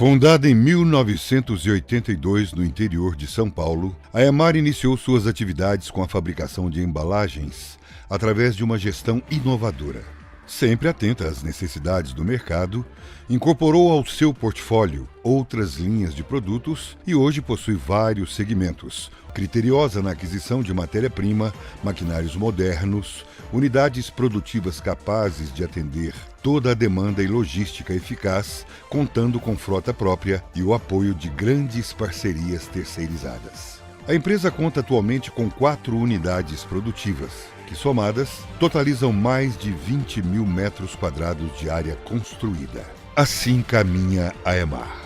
Fundada em 1982 no interior de São Paulo, a Emar iniciou suas atividades com a fabricação de embalagens através de uma gestão inovadora. Sempre atenta às necessidades do mercado, incorporou ao seu portfólio outras linhas de produtos e hoje possui vários segmentos, criteriosa na aquisição de matéria-prima, maquinários modernos, unidades produtivas capazes de atender toda a demanda e logística eficaz, contando com frota própria e o apoio de grandes parcerias terceirizadas. A empresa conta atualmente com 4 unidades produtivas, que somadas totalizam mais de 20 mil metros quadrados de área construída. Assim caminha a Emar,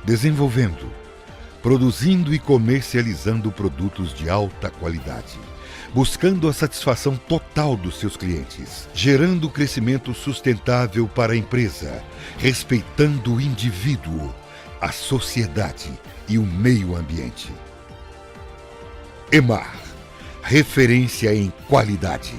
desenvolvendo, produzindo e comercializando produtos de alta qualidade, buscando a satisfação total dos seus clientes, gerando crescimento sustentável para a empresa, respeitando o indivíduo, a sociedade e o meio ambiente. Emar, referência em qualidade.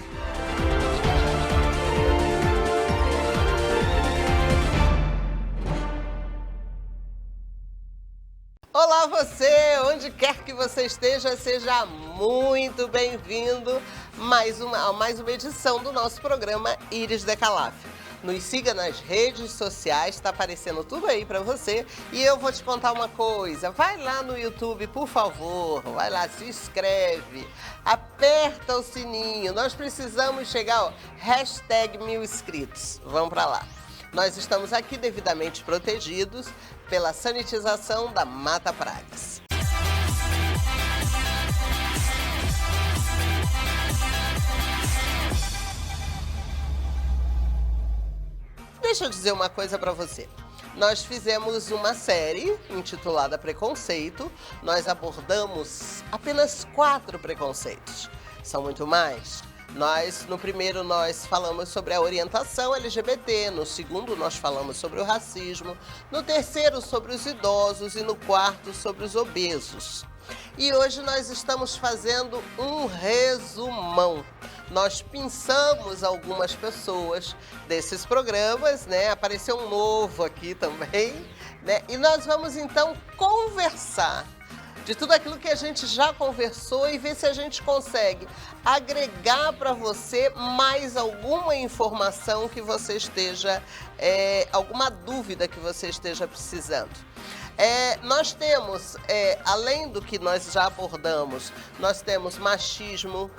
Olá você, onde quer que você esteja, seja muito bem-vindo a mais uma edição do nosso programa Iris Decalaf. Nos siga nas redes sociais, está aparecendo tudo aí para você. E eu vou te contar uma coisa, vai lá no YouTube, por favor, vai lá, se inscreve, aperta o sininho. Nós precisamos chegar, ó, #1000 inscritos, vamos para lá. Nós estamos aqui devidamente protegidos pela sanitização da Mata Pragas. Deixa eu dizer uma coisa para você. Nós fizemos uma série intitulada Preconceito. Nós abordamos apenas 4 preconceitos. São muito mais. No primeiro nós falamos sobre a orientação LGBT, no segundo nós falamos sobre o racismo, no terceiro sobre os idosos e no quarto sobre os obesos. E hoje nós estamos fazendo um resumão. Nós pensamos algumas pessoas desses programas, né? Apareceu um novo aqui também, né? E nós vamos então conversar de tudo aquilo que a gente já conversou e ver se a gente consegue agregar para você mais alguma informação que você esteja, alguma dúvida que você esteja precisando. Nós temos, além do que nós já abordamos, nós temos machismo,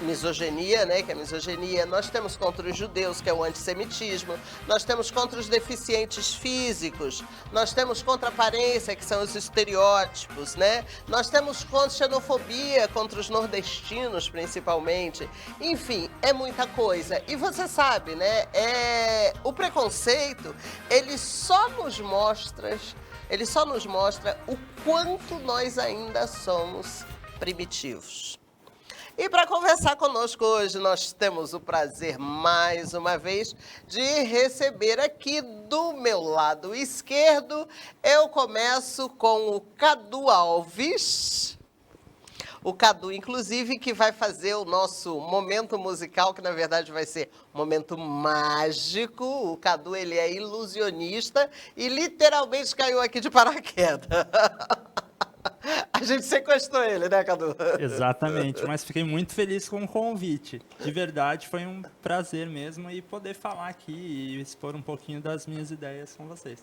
misoginia, né, que é a misoginia, nós temos contra os judeus, que é o antissemitismo, nós temos contra os deficientes físicos, nós temos contra a aparência, que são os estereótipos, né, nós temos contra xenofobia, contra os nordestinos principalmente, enfim, é muita coisa. E você sabe, né, o preconceito, ele só nos mostra o quanto nós ainda somos primitivos. E para conversar conosco hoje, nós temos o prazer, mais uma vez, de receber aqui do meu lado esquerdo. Eu começo com o Cadu Alves. O Cadu, inclusive, que vai fazer o nosso momento musical, que na verdade vai ser um momento mágico. O Cadu, ele é ilusionista e literalmente caiu aqui de paraquedas. A gente sequestrou ele, né, Cadu? Exatamente, mas fiquei muito feliz com o convite. De verdade, foi um prazer mesmo e poder falar aqui e expor um pouquinho das minhas ideias com vocês.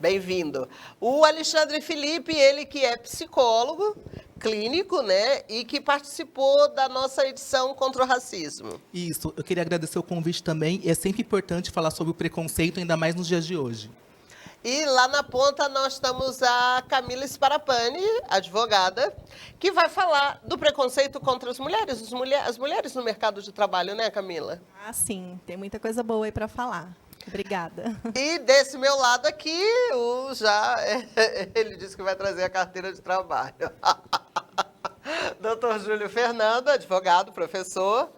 Bem-vindo. O Alexandre Felipe, ele que é psicólogo clínico, né, e que participou da nossa edição contra o racismo. Isso, eu queria agradecer o convite também. É sempre importante falar sobre o preconceito, ainda mais nos dias de hoje. E lá na ponta nós temos a Camila Sparapani, advogada, que vai falar do preconceito contra as mulheres, as mulheres no mercado de trabalho, né, Camila? Ah, sim, tem muita coisa boa aí para falar. Obrigada. E desse meu lado aqui, ele disse que vai trazer a carteira de trabalho. Dr. Júlio Fernando, advogado, professor.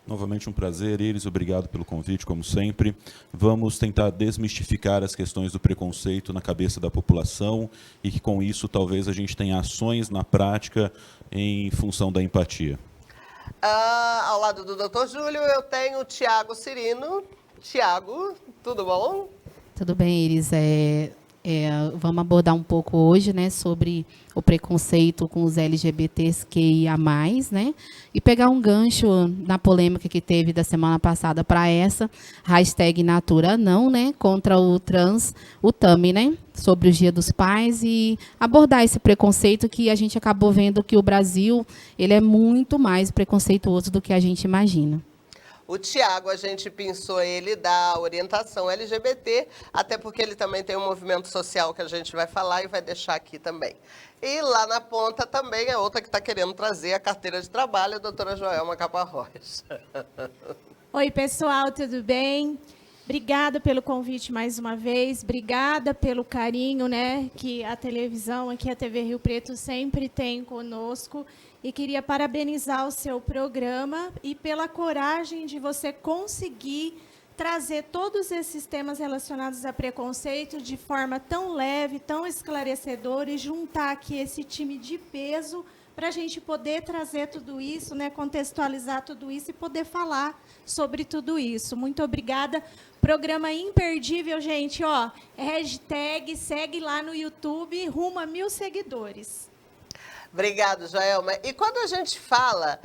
Novamente um prazer, Iris, obrigado pelo convite, como sempre. Vamos tentar desmistificar as questões do preconceito na cabeça da população e que, com isso, talvez a gente tenha ações na prática em função da empatia. Ao lado do Dr. Júlio, eu tenho o Tiago Cirino. Tiago, tudo bom? Tudo bem, Iris? Vamos abordar um pouco hoje, né, sobre o preconceito com os LGBTQIA+, né, e pegar um gancho na polêmica que teve da semana passada para essa, #NaturaNão, né, contra o TAMI, né, sobre o Dia dos Pais, e abordar esse preconceito que a gente acabou vendo que o Brasil, ele é muito mais preconceituoso do que a gente imagina. O Tiago, a gente pensou ele da orientação LGBT, até porque ele também tem um movimento social que a gente vai falar e vai deixar aqui também. E lá na ponta também é outra que está querendo trazer a carteira de trabalho, a doutora Joelma Caparrós. Oi, pessoal, tudo bem? Obrigada pelo convite mais uma vez, obrigada pelo carinho, né, que a televisão, aqui a TV Rio Preto sempre tem conosco. E queria parabenizar o seu programa e pela coragem de você conseguir trazer todos esses temas relacionados a preconceito de forma tão leve, tão esclarecedora, e juntar aqui esse time de peso para a gente poder trazer tudo isso, né, contextualizar tudo isso e poder falar sobre tudo isso. Muito obrigada. Programa imperdível, gente. Ó, hashtag, segue lá no YouTube, rumo a 1000 seguidores. Obrigado, Joelma. E quando a gente fala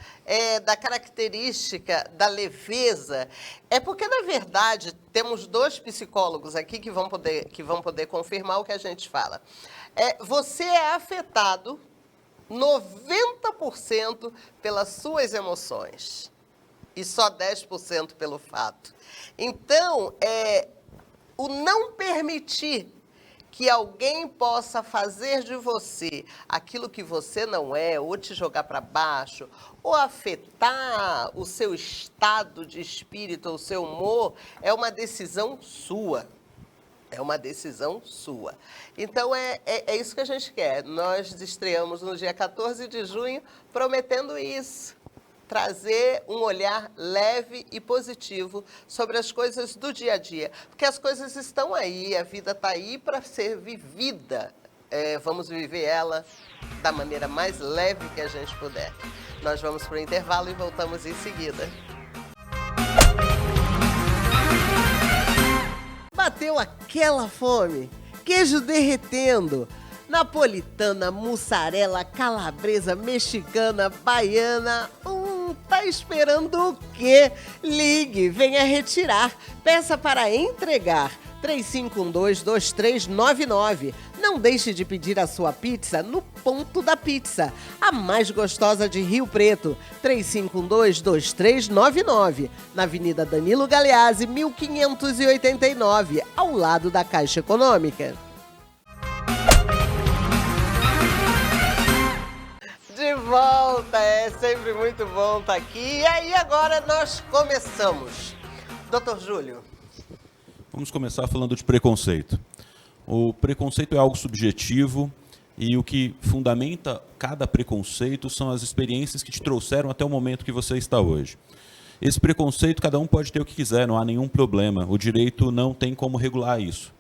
da característica da leveza, é porque, na verdade, temos 2 psicólogos aqui que vão poder confirmar o que a gente fala. Você é afetado 90% pelas suas emoções e só 10% pelo fato. Então, o não permitir que alguém possa fazer de você aquilo que você não é, ou te jogar para baixo, ou afetar o seu estado de espírito, o seu humor, é uma decisão sua. É uma decisão sua. Então, é isso que a gente quer. Nós estreamos no dia 14 de junho, prometendo isso. Trazer um olhar leve e positivo sobre as coisas do dia a dia. Porque as coisas estão aí, a vida está aí para ser vivida. Vamos viver ela da maneira mais leve que a gente puder. Nós vamos para o intervalo e voltamos em seguida. Bateu aquela fome? Queijo derretendo. Napolitana, mussarela, calabresa, mexicana, baiana. Tá esperando o quê? Ligue, venha retirar. Peça para entregar. 3512-2399. Não deixe de pedir a sua pizza no Ponto da Pizza, a mais gostosa de Rio Preto. 3512-2399. Na Avenida Danilo Galeazzi, 1589, ao lado da Caixa Econômica. De volta, é sempre muito bom estar aqui. E aí agora nós começamos. Doutor Júlio. Vamos começar falando de preconceito. O preconceito é algo subjetivo e o que fundamenta cada preconceito são as experiências que te trouxeram até o momento que você está hoje. Esse preconceito, cada um pode ter o que quiser, não há nenhum problema. O direito não tem como regular isso.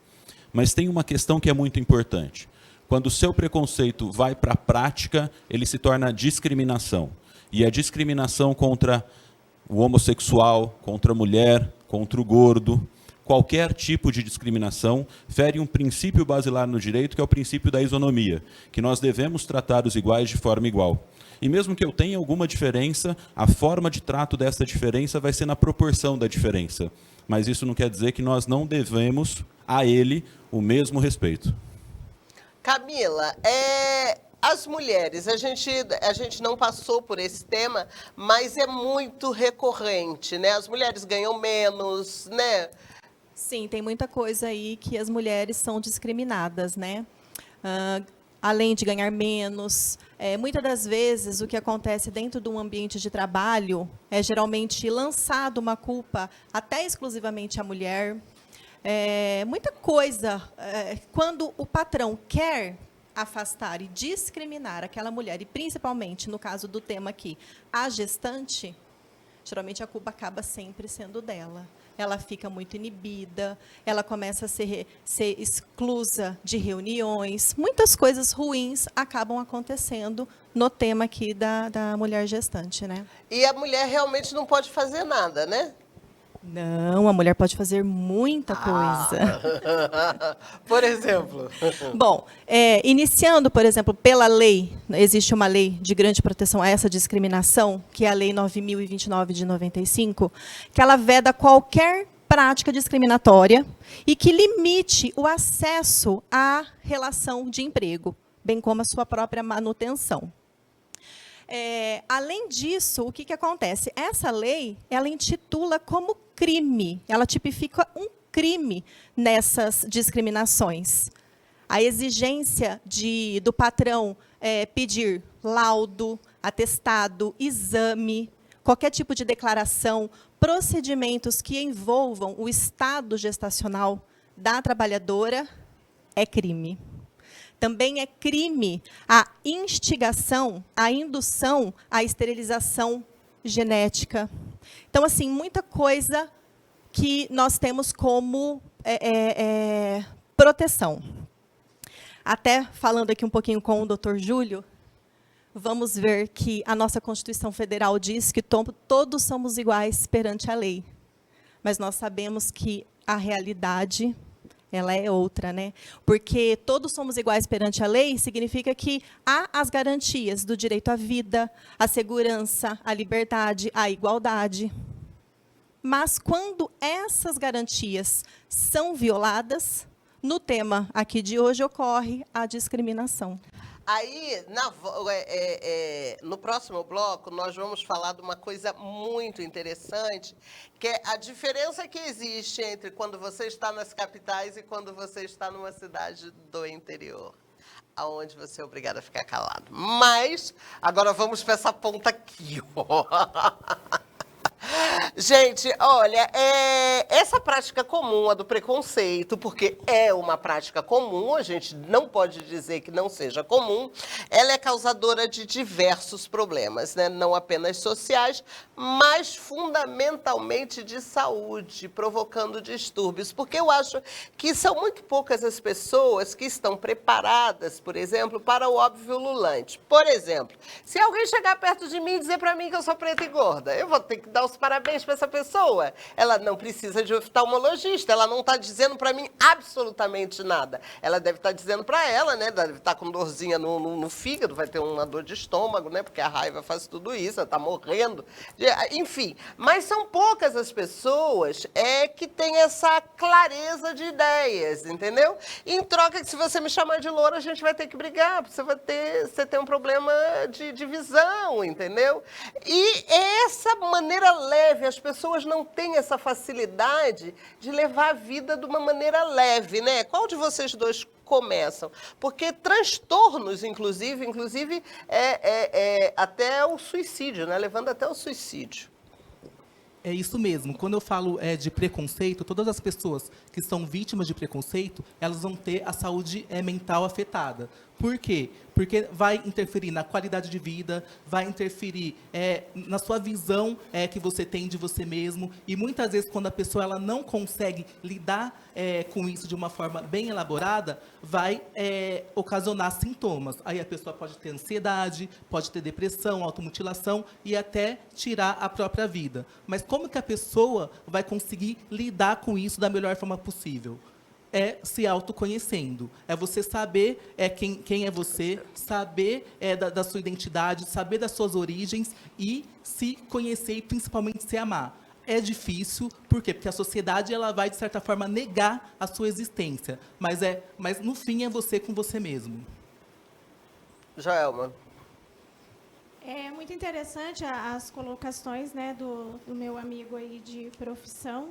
Mas tem uma questão que é muito importante. Quando o seu preconceito vai para a prática, ele se torna discriminação. E a discriminação contra o homossexual, contra a mulher, contra o gordo, qualquer tipo de discriminação fere um princípio basilar no direito, que é o princípio da isonomia, que nós devemos tratar os iguais de forma igual. E mesmo que eu tenha alguma diferença, a forma de trato dessa diferença vai ser na proporção da diferença. Mas isso não quer dizer que nós não devemos a ele o mesmo respeito. Camila, as mulheres, a gente não passou por esse tema, mas é muito recorrente, né? As mulheres ganham menos, né? Sim, tem muita coisa aí que as mulheres são discriminadas, né? Além de ganhar menos, muitas das vezes o que acontece dentro de um ambiente de trabalho é geralmente lançado uma culpa até exclusivamente à mulher. Muita coisa, quando o patrão quer afastar e discriminar aquela mulher, e principalmente, no caso do tema aqui, a gestante, geralmente a culpa acaba sempre sendo dela. Ela fica muito inibida, ela começa a ser exclusa de reuniões, muitas coisas ruins acabam acontecendo no tema aqui da mulher gestante, né? E a mulher realmente não pode fazer nada, né? Não, a mulher pode fazer muita coisa. Por exemplo. Bom, iniciando, por exemplo, pela lei, existe uma lei de grande proteção a essa discriminação, que é a Lei 9.029 de 95, que ela veda qualquer prática discriminatória e que limite o acesso à relação de emprego, bem como a sua própria manutenção. Além disso, o que acontece? Essa lei, ela intitula como crime, ela tipifica um crime nessas discriminações. A exigência do patrão pedir laudo, atestado, exame, qualquer tipo de declaração, procedimentos que envolvam o estado gestacional da trabalhadora é crime. Também é crime a instigação, a indução à esterilização genética. Então, assim, muita coisa que nós temos como proteção. Até falando aqui um pouquinho com o Dr. Júlio, vamos ver que a nossa Constituição Federal diz que todos somos iguais perante a lei. Mas nós sabemos que a realidade, ela é outra, né? Porque todos somos iguais perante a lei significa que há as garantias do direito à vida, à segurança, à liberdade, à igualdade. Mas quando essas garantias são violadas, no tema aqui de hoje ocorre a discriminação. Aí, no próximo bloco, nós vamos falar de uma coisa muito interessante, que é a diferença que existe entre quando você está nas capitais e quando você está numa cidade do interior, aonde você é obrigado a ficar calado. Mas, agora vamos para essa ponta aqui, ó. Gente, olha, essa prática comum, a do preconceito, porque é uma prática comum, a gente não pode dizer que não seja comum, ela é causadora de diversos problemas, né? Não apenas sociais, mas fundamentalmente de saúde, provocando distúrbios, porque eu acho que são muito poucas as pessoas que estão preparadas, por exemplo, para o óbvio ululante. Por exemplo, se alguém chegar perto de mim e dizer para mim que eu sou preta e gorda, eu vou ter que dar os parabéns para essa pessoa. Ela não precisa de oftalmologista, ela não está dizendo para mim absolutamente nada. Ela deve estar dizendo para ela, né? Deve estar com dorzinha no fígado, vai ter uma dor de estômago, né? Porque a raiva faz tudo isso, ela está morrendo. Enfim, mas são poucas as pessoas que têm essa clareza de ideias, entendeu? Em troca, que se você me chamar de loura, a gente vai ter que brigar, você tem um problema de visão, entendeu? E essa maneira leve, as pessoas não têm essa facilidade de levar a vida de uma maneira leve, né? Qual de vocês dois começam? Porque transtornos, inclusive até o suicídio, né? Levando até o suicídio. É isso mesmo. Quando eu falo de preconceito, todas as pessoas que são vítimas de preconceito, elas vão ter a saúde mental afetada. Por quê? Porque vai interferir na qualidade de vida, vai interferir na sua visão que você tem de você mesmo. E muitas vezes, quando a pessoa ela não consegue lidar com isso de uma forma bem elaborada, vai ocasionar sintomas. Aí a pessoa pode ter ansiedade, pode ter depressão, automutilação e até tirar a própria vida. Mas como que a pessoa vai conseguir lidar com isso da melhor forma possível? É se autoconhecendo. É você saber quem é você, saber da sua identidade, saber das suas origens e se conhecer e principalmente se amar. É difícil, por quê? Porque a sociedade ela vai, de certa forma, negar a sua existência. Mas no fim, é você com você mesmo. Joelma. É muito interessante as colocações, né, do meu amigo aí de profissão.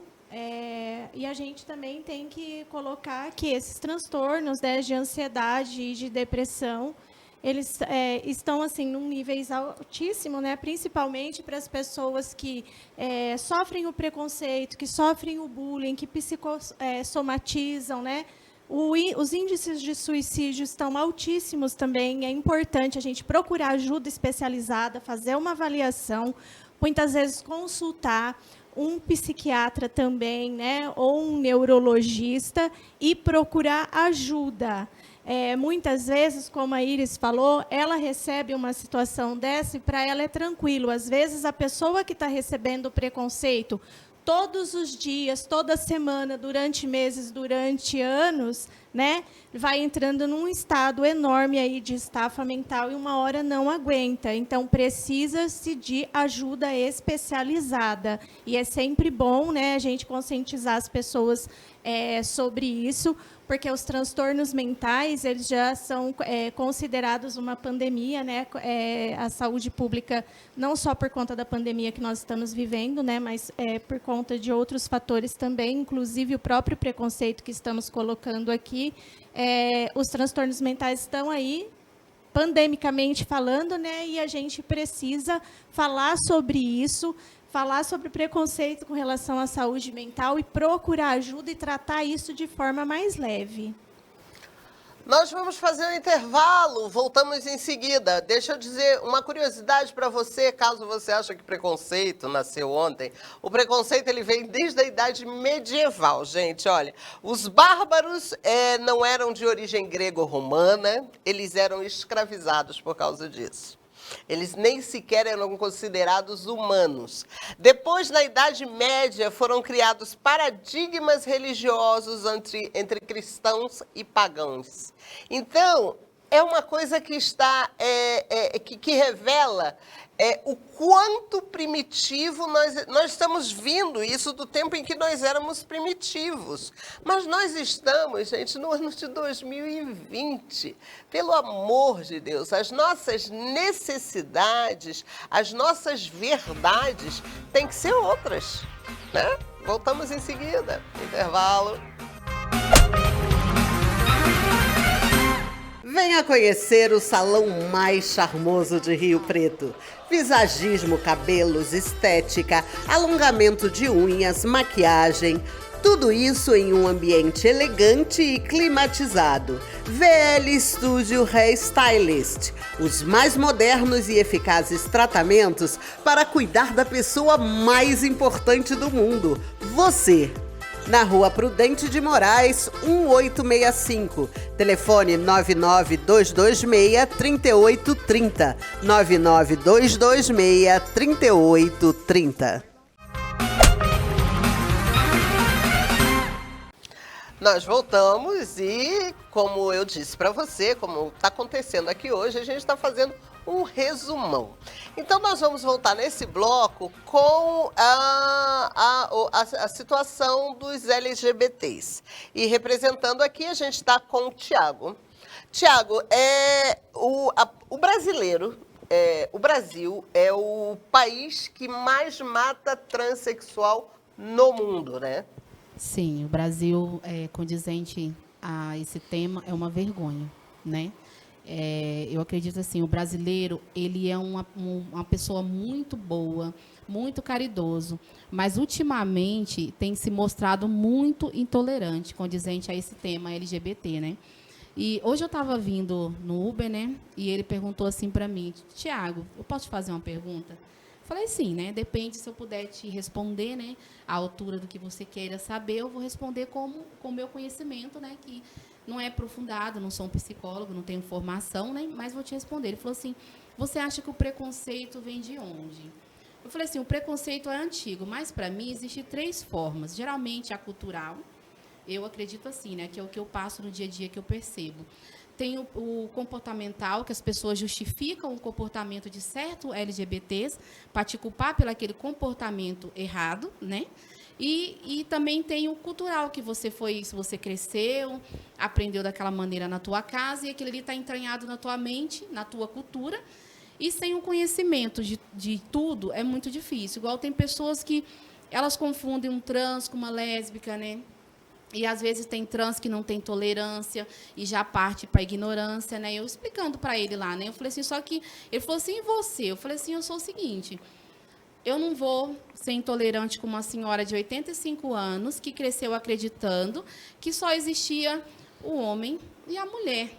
E a gente também tem que colocar que esses transtornos, né, de ansiedade e de depressão, eles estão assim num níveis altíssimo, né, principalmente para as pessoas que sofrem o preconceito, que sofrem o bullying, que psicossomatizam, né? Os índices de suicídio estão altíssimos também. É importante a gente procurar ajuda especializada, fazer uma avaliação, muitas vezes consultar um psiquiatra também, né, ou um neurologista e procurar ajuda. Muitas vezes, como a Iris falou, ela recebe uma situação dessa e para ela é tranquilo. Às vezes, a pessoa que está recebendo o preconceito todos os dias, toda semana, durante meses, durante anos, né, vai entrando num estado enorme aí de estafa mental e uma hora não aguenta. Então, precisa-se de ajuda especializada. E é sempre bom, né, a gente conscientizar as pessoas sobre isso, porque os transtornos mentais eles já são considerados uma pandemia, né? A saúde pública, não só por conta da pandemia que nós estamos vivendo, né? Mas por conta de outros fatores também, inclusive o próprio preconceito que estamos colocando aqui. Os transtornos mentais estão aí, pandemicamente falando, né? E a gente precisa falar sobre isso, falar sobre preconceito com relação à saúde mental e procurar ajuda e tratar isso de forma mais leve. Nós vamos fazer um intervalo, voltamos em seguida. Deixa eu dizer uma curiosidade para você, caso você ache que preconceito nasceu ontem. O preconceito ele vem desde a idade medieval, gente. Olha, os bárbaros não eram de origem grego-romana, eles eram escravizados por causa disso. Eles nem sequer eram considerados humanos. Depois, na Idade Média, foram criados paradigmas religiosos entre cristãos e pagãos. Então, é uma coisa que está que revela o quanto primitivo nós estamos vindo isso do tempo em que nós éramos primitivos. Mas nós estamos, gente, no ano de 2020. Pelo amor de Deus, as nossas necessidades, as nossas verdades têm que ser outras, né? Voltamos em seguida. Intervalo. Venha conhecer o salão mais charmoso de Rio Preto. Visagismo, cabelos, estética, alongamento de unhas, maquiagem, tudo isso em um ambiente elegante e climatizado. VL Studio Hairstylist, os mais modernos e eficazes tratamentos para cuidar da pessoa mais importante do mundo, você. Na Rua Prudente de Moraes, 1865. Telefone 99226-3830. 99226-3830. Nós voltamos e, como eu disse para você, como está acontecendo aqui hoje, a gente está fazendo um resumão. Então, nós vamos voltar nesse bloco com a situação dos LGBTs. E representando aqui, a gente está com o Tiago. Tiago, o brasileiro, o Brasil é o país que mais mata transexual no mundo, né? Sim, o Brasil, condizente a esse tema, é uma vergonha, né? Eu acredito assim, o brasileiro, ele é uma pessoa muito boa, muito caridoso, mas ultimamente tem se mostrado muito intolerante, condizente a esse tema LGBT, né? E hoje eu estava vindo no Uber, né? E ele perguntou assim para mim: Tiago, eu posso te fazer uma pergunta? Falei, sim, né? Depende se eu puder te responder, né? À altura do que você queira saber, eu vou responder com o meu conhecimento, né? Que não é aprofundado, não sou um psicólogo, não tenho formação, né? Mas vou te responder. Ele falou assim: você acha que o preconceito vem de onde? Eu falei assim: o preconceito é antigo, mas para mim existem 3 formas. Geralmente a cultural, eu acredito assim, né? Que é o que eu passo no dia a dia, que eu percebo. Tem o comportamental, que as pessoas justificam o comportamento de certos LGBTs para te culpar pelo aquele comportamento errado, né? E também tem o cultural, que você cresceu, aprendeu daquela maneira na tua casa, e aquilo ali está entranhado na tua mente, na tua cultura, e sem o conhecimento de tudo é muito difícil. Igual tem pessoas que elas confundem um trans com uma lésbica, né? E, às vezes, tem trans que não tem tolerância e já parte para a ignorância, né? Eu explicando para ele lá, né? Eu falei assim, só que... Ele falou assim, e você? Eu falei assim, eu sou o seguinte, eu não vou ser intolerante com uma senhora de 85 anos que cresceu acreditando que só existia o homem e a mulher,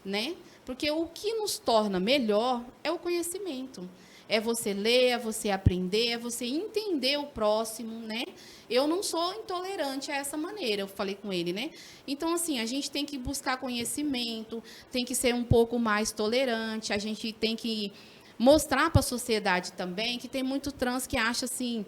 né? Porque o que nos torna melhor é o conhecimento. É você ler, é você aprender, é você entender o próximo, né? Eu não sou intolerante a essa maneira, eu falei com ele, né? Então, assim, a gente tem que buscar conhecimento, tem que ser um pouco mais tolerante, a gente tem que mostrar para a sociedade também que tem muito trans que acha, assim,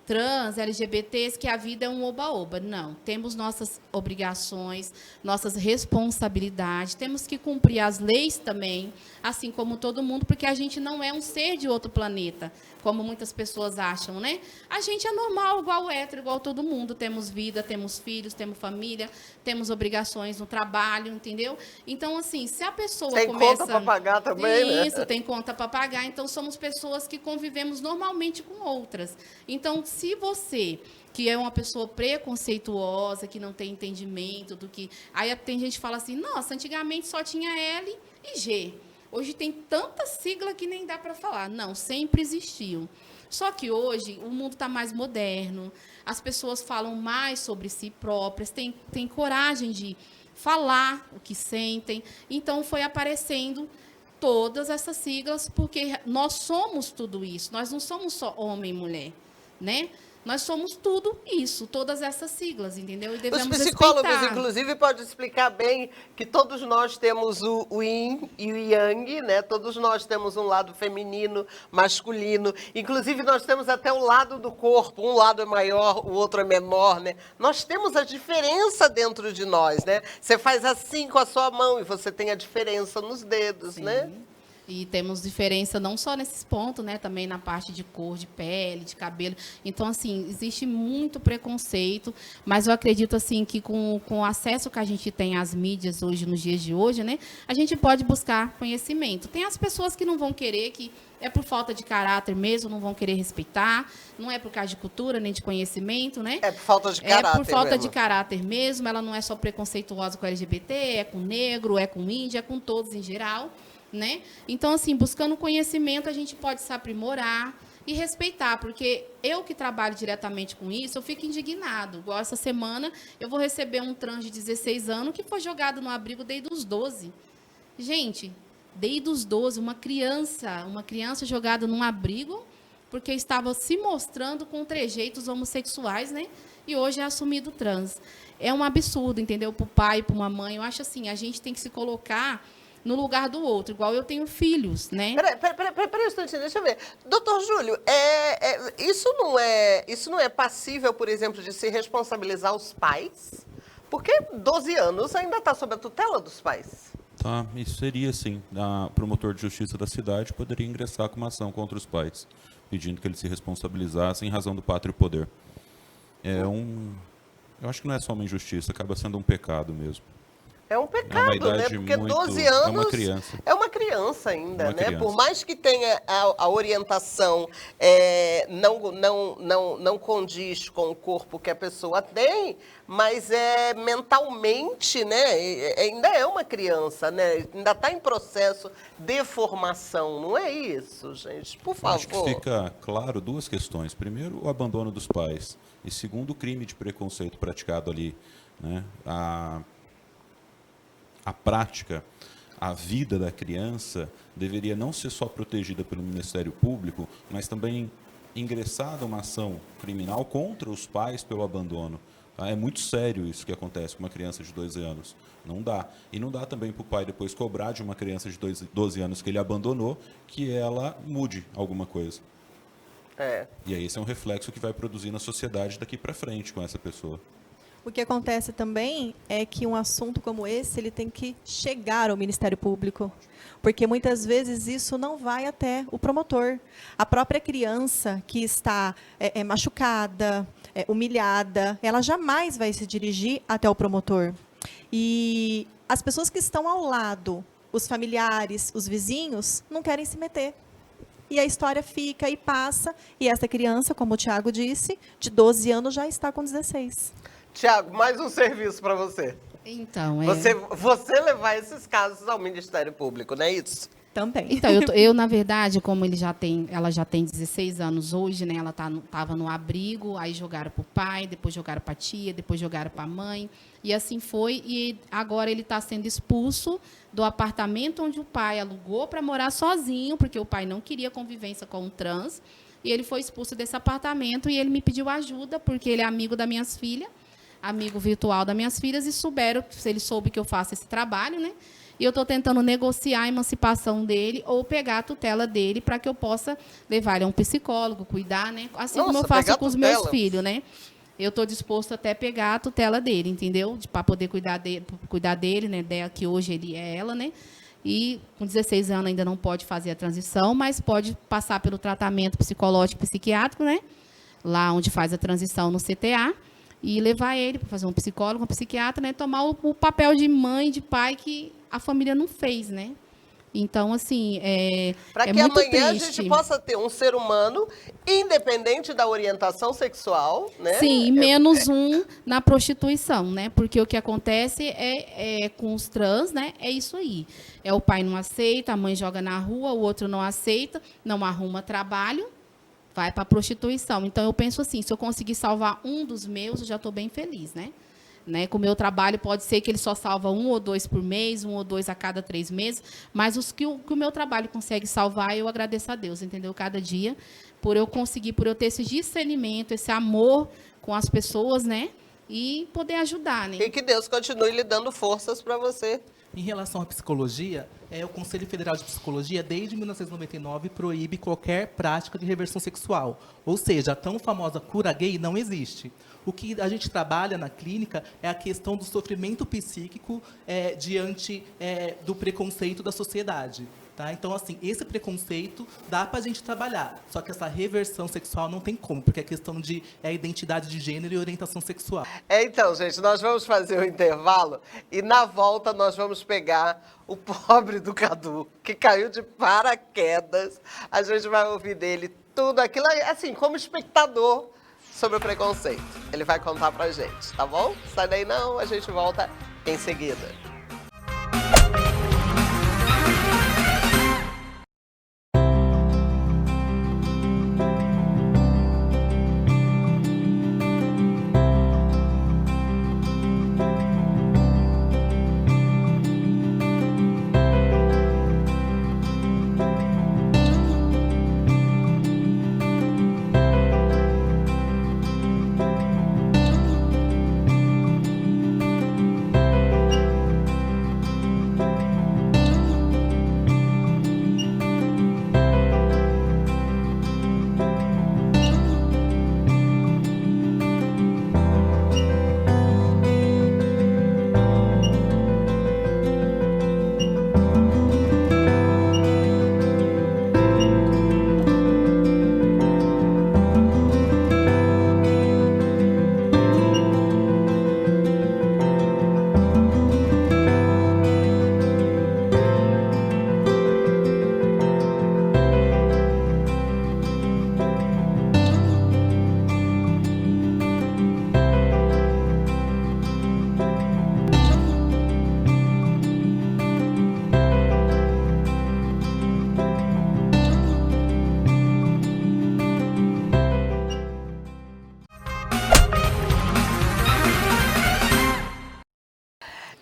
trans, LGBTs, que a vida é um oba-oba. Não, temos nossas obrigações, nossas responsabilidades, temos que cumprir as leis também, assim como todo mundo, porque a gente não é um ser de outro planeta, como muitas pessoas acham, né? A gente é normal, igual hétero, igual todo mundo. Temos vida, temos filhos, temos família, temos obrigações no trabalho, entendeu? Então, assim, se a pessoa tem começa... conta para pagar também, né? Isso, tem conta para pagar. Então, somos pessoas que convivemos normalmente com outras. Então, se você, que é uma pessoa preconceituosa, que não tem entendimento do que... Aí tem gente que fala assim, nossa, antigamente só tinha L e G. Hoje tem tanta sigla que nem dá para falar. Não, sempre existiu. Só que hoje o mundo está mais moderno, as pessoas falam mais sobre si próprias, têm coragem de falar o que sentem. Então, foi aparecendo todas essas siglas, porque nós somos tudo isso. Nós não somos só homem e mulher, né? Nós somos tudo isso, todas essas siglas, entendeu? E devemos Os psicólogos, respeitar. inclusive, podem explicar bem que todos nós temos o yin e o yang, né? Todos nós temos um lado feminino, masculino. Inclusive, nós temos até o lado do corpo. Um lado é maior, o outro é menor, né? Nós temos a diferença dentro de nós, né? Você faz assim com a sua mão e você tem a diferença nos dedos, Sim. né? E temos diferença não só nesses pontos, né, também na parte de cor, de pele, de cabelo. Então, assim, existe muito preconceito, mas eu acredito, assim, que com o acesso que a gente tem às mídias hoje, nos dias de hoje, né, a gente pode buscar conhecimento. Tem as pessoas que não vão querer, que é por falta de caráter mesmo, não vão querer respeitar, não é por causa de cultura nem de conhecimento, né? É por falta de caráter. É por falta mesmo. de caráter mesmo, ela não é só preconceituosa com LGBT, é com negro, é com índio, é com todos em geral. Né? Então, assim, buscando conhecimento, a gente pode se aprimorar e respeitar, porque eu que trabalho diretamente com isso, eu fico indignado. Igual essa semana, eu vou receber um trans de 16 anos que foi jogado no abrigo desde os 12. Gente, desde os 12, uma criança jogada num abrigo, porque estava se mostrando com trejeitos homossexuais, né? E hoje é assumido trans. É um absurdo, entendeu? Para o pai, para uma mãe. Eu acho assim, a gente tem que se colocar no lugar do outro, igual eu tenho filhos, né? Peraí um instantinho, deixa eu ver. Doutor Júlio, isso não é passível, por exemplo, de se responsabilizar os pais? Porque 12 anos ainda está sob a tutela dos pais. Tá, isso seria, sim. O promotor de justiça da cidade poderia ingressar com uma ação contra os pais, pedindo que eles se responsabilizassem em razão do pátrio poder. Eu acho que não é só uma injustiça, acaba sendo um pecado mesmo. É um pecado, né? Porque 12 anos é uma criança. É uma criança ainda, Uma né? criança. Por mais que tenha a orientação não condiz com o corpo que a pessoa tem, mas mentalmente, né? Ainda é uma criança, né? Ainda está em processo de formação, não é isso, gente? Por favor. Acho que fica claro duas questões. Primeiro, o abandono dos pais. E segundo, o crime de preconceito praticado ali, né? A prática, a vida da criança deveria não ser só protegida pelo Ministério Público, mas também ingressada uma ação criminal contra os pais pelo abandono. Tá? É muito sério isso que acontece com uma criança de 12 anos. Não dá. E não dá também para o pai depois cobrar de uma criança de 12 anos que ele abandonou que ela mude alguma coisa. E aí esse é um reflexo que vai produzir na sociedade daqui para frente com essa pessoa. O que acontece também é que um assunto como esse ele tem que chegar ao Ministério Público, porque muitas vezes isso não vai até o promotor. A própria criança que está machucada, humilhada, ela jamais vai se dirigir até o promotor. E as pessoas que estão ao lado, os familiares, os vizinhos, não querem se meter. E a história fica e passa, e essa criança, como o Tiago disse, de 12 anos já está com 16. Tiago, mais um serviço para você. Então, Você levar esses casos ao Ministério Público, não é isso? Também. Então, eu na verdade, como ela já tem 16 anos hoje, né? Ela estava no abrigo, aí jogaram para o pai, depois jogaram para a tia, depois jogaram para a mãe. E assim foi. E agora ele está sendo expulso do apartamento onde o pai alugou para morar sozinho, porque o pai não queria convivência com o trans. E ele foi expulso desse apartamento e ele me pediu ajuda, porque ele é amigo das minhas filhas, amigo virtual das minhas filhas, e ele soube que eu faço esse trabalho, né? e eu estou tentando negociar a emancipação dele ou pegar a tutela dele para que eu possa levar ele a um psicólogo, cuidar, né? Assim como eu faço com os meus filhos, né? Eu estou disposto até a pegar a tutela dele, entendeu? Para poder cuidar dele, né? Que hoje ele é ela, né? E com 16 anos ainda não pode fazer a transição, mas pode passar pelo tratamento psicológico e psiquiátrico, né? Lá onde faz a transição no CTA, e levar ele para fazer um psicólogo, um psiquiatra, né? Tomar o papel de mãe, de pai que a família não fez, né? Então, assim, para é que muito amanhã triste. a gente possa ter um ser humano independente da orientação sexual, né? Sim, e menos um na prostituição, né? Porque o que acontece com os trans, né? É isso aí. O pai não aceita, a mãe joga na rua, o outro não aceita, não arruma trabalho, vai para a prostituição. Então, eu penso assim, se eu conseguir salvar um dos meus, eu já estou bem feliz, né? Com o meu trabalho, pode ser que ele só salva 1 ou 2 por mês, 1 ou 2 a cada 3 meses, mas os que o meu trabalho consegue salvar, eu agradeço a Deus, entendeu? Cada dia, por eu ter esse discernimento, esse amor com as pessoas, né? E poder ajudar, né? E que Deus continue lhe dando forças para você. Em relação à psicologia, o Conselho Federal de Psicologia, desde 1999, proíbe qualquer prática de reversão sexual. Ou seja, a tão famosa cura gay não existe. O que a gente trabalha na clínica é a questão do sofrimento psíquico diante do preconceito da sociedade. Tá? Então, assim, esse preconceito dá para a gente trabalhar. Só que essa reversão sexual não tem como, porque é questão de identidade de gênero e orientação sexual. Então, gente, nós vamos fazer o intervalo e na volta nós vamos pegar o pobre do Cadu, que caiu de paraquedas. A gente vai ouvir dele tudo aquilo, assim, como espectador, sobre o preconceito. Ele vai contar pra gente, tá bom? Sai daí não, a gente volta em seguida.